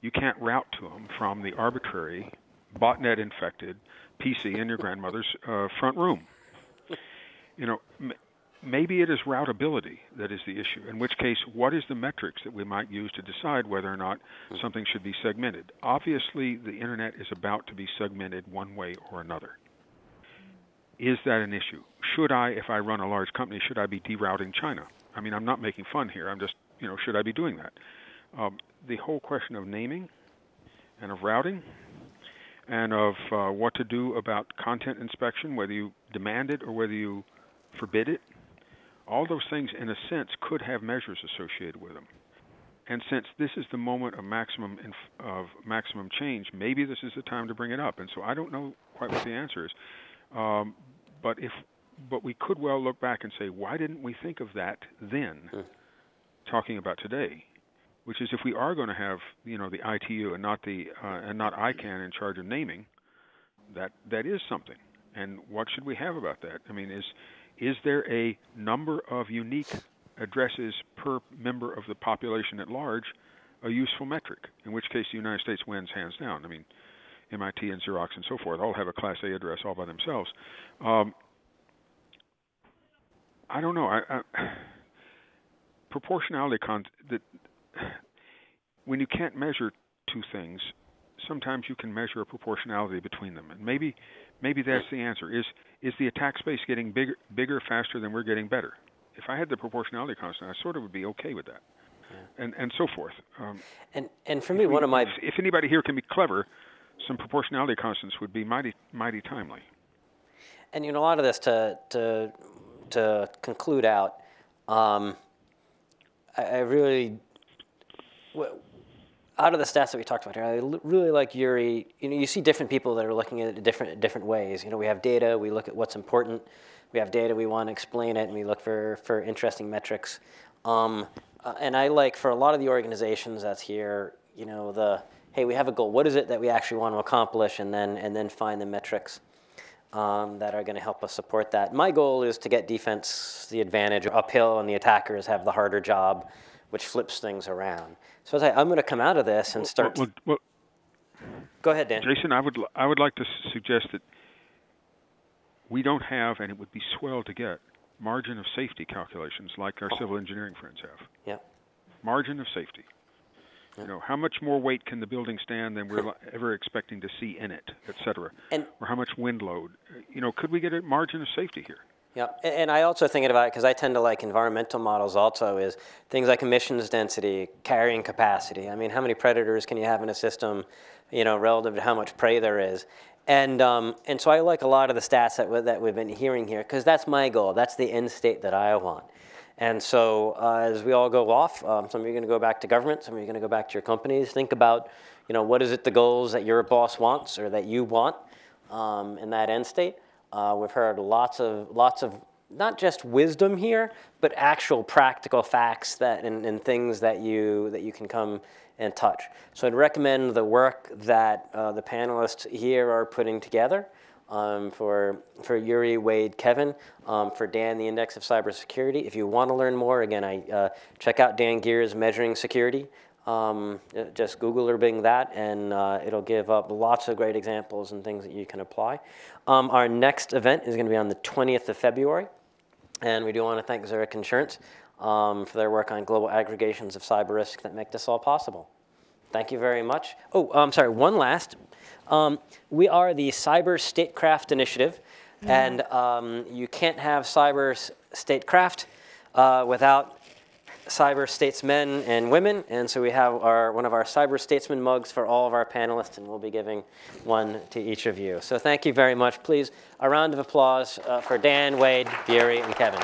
you can't route to them from the arbitrary, botnet-infected PC in your grandmother's front room. Maybe it is routability that is the issue, in which case, what is the metrics that we might use to decide whether or not something should be segmented? Obviously, the Internet is about to be segmented one way or another. Is that an issue? Should I, if I run a large company, should I be derouting China? I mean, I'm not making fun here. I'm just, should I be doing that? The whole question of naming and of routing and of what to do about content inspection, whether you demand it or whether you forbid it, all those things, in a sense, could have measures associated with them. And since this is the moment of maximum change, maybe this is the time to bring it up. And so I don't know quite what the answer is. But we could well look back and say, why didn't we think of that then, talking about today? Which is, if we are going to have, the ITU and not ICANN in charge of naming, that is something. And what should we have about that? I mean, is there a number of unique addresses per member of the population at large, a useful metric? In which case, the United States wins hands down. I mean, MIT and Xerox and so forth all have a Class A address all by themselves. I don't know. Proportionality when you can't measure two things, sometimes you can measure a proportionality between them, and maybe that's the answer. Is the attack space getting bigger faster than we're getting better? If I had the proportionality constant, I sort of would be okay with that, and so forth. And for me, if anybody here can be clever, some proportionality constants would be mighty timely. And a lot of this to to conclude out, I really, out of the stats that we talked about here, I really like Yurie. You know, you see different people that are looking at it different ways. You know, we have data, we look at what's important. We have data, we want to explain it, and we look for interesting metrics. And I like, for a lot of the organizations that's here, you know, hey, we have a goal. What is it that we actually want to accomplish, and then find the metrics that are going to help us support that. My goal is to get defense the advantage uphill, and the attackers have the harder job, which flips things around. So I'm going to come out of this and start. Well, go ahead, Dan. Jason, I would like to suggest that we don't have, and it would be swell to get, margin of safety calculations like our civil engineering friends have. Yeah. Margin of safety. Yeah. You know, how much more weight can the building stand than we're ever expecting to see in it, et cetera? Or how much wind load? You know, could we get a margin of safety here? Yeah, and I also thinking about it, because I tend to like environmental models also, is things like emissions density, carrying capacity. I mean, how many predators can you have in a system, you know, relative to how much prey there is? And so I like a lot of the stats that we've been hearing here, because that's my goal. That's the end state that I want. And so as we all go off, some of you are going to go back to government, some of you are going to go back to your companies. Think about, you know, what is it the goals that your boss wants or that you want in that end state. We've heard lots of not just wisdom here, but actual practical facts and things that you can come and touch. So I'd recommend the work that the panelists here are putting together. For Yurie, Wade, Kevin, for Dan, the Index of Cybersecurity. If you want to learn more, again, check out Dan Geer's Measuring Security. Just Google or Bing that, and it'll give up lots of great examples and things that you can apply. Our next event is going to be on the 20th of February, and we do want to thank Zurich Insurance for their work on global aggregations of cyber risk that make this all possible. Thank you very much. Oh, I'm sorry, one last. We are the Cyber Statecraft Initiative, and you can't have cyber statecraft without cyber statesmen and women, and so we have one of our cyber statesman mugs for all of our panelists, and we'll be giving one to each of you. So thank you very much. Please, a round of applause for Dan, Wade, Yurie, and Kevin.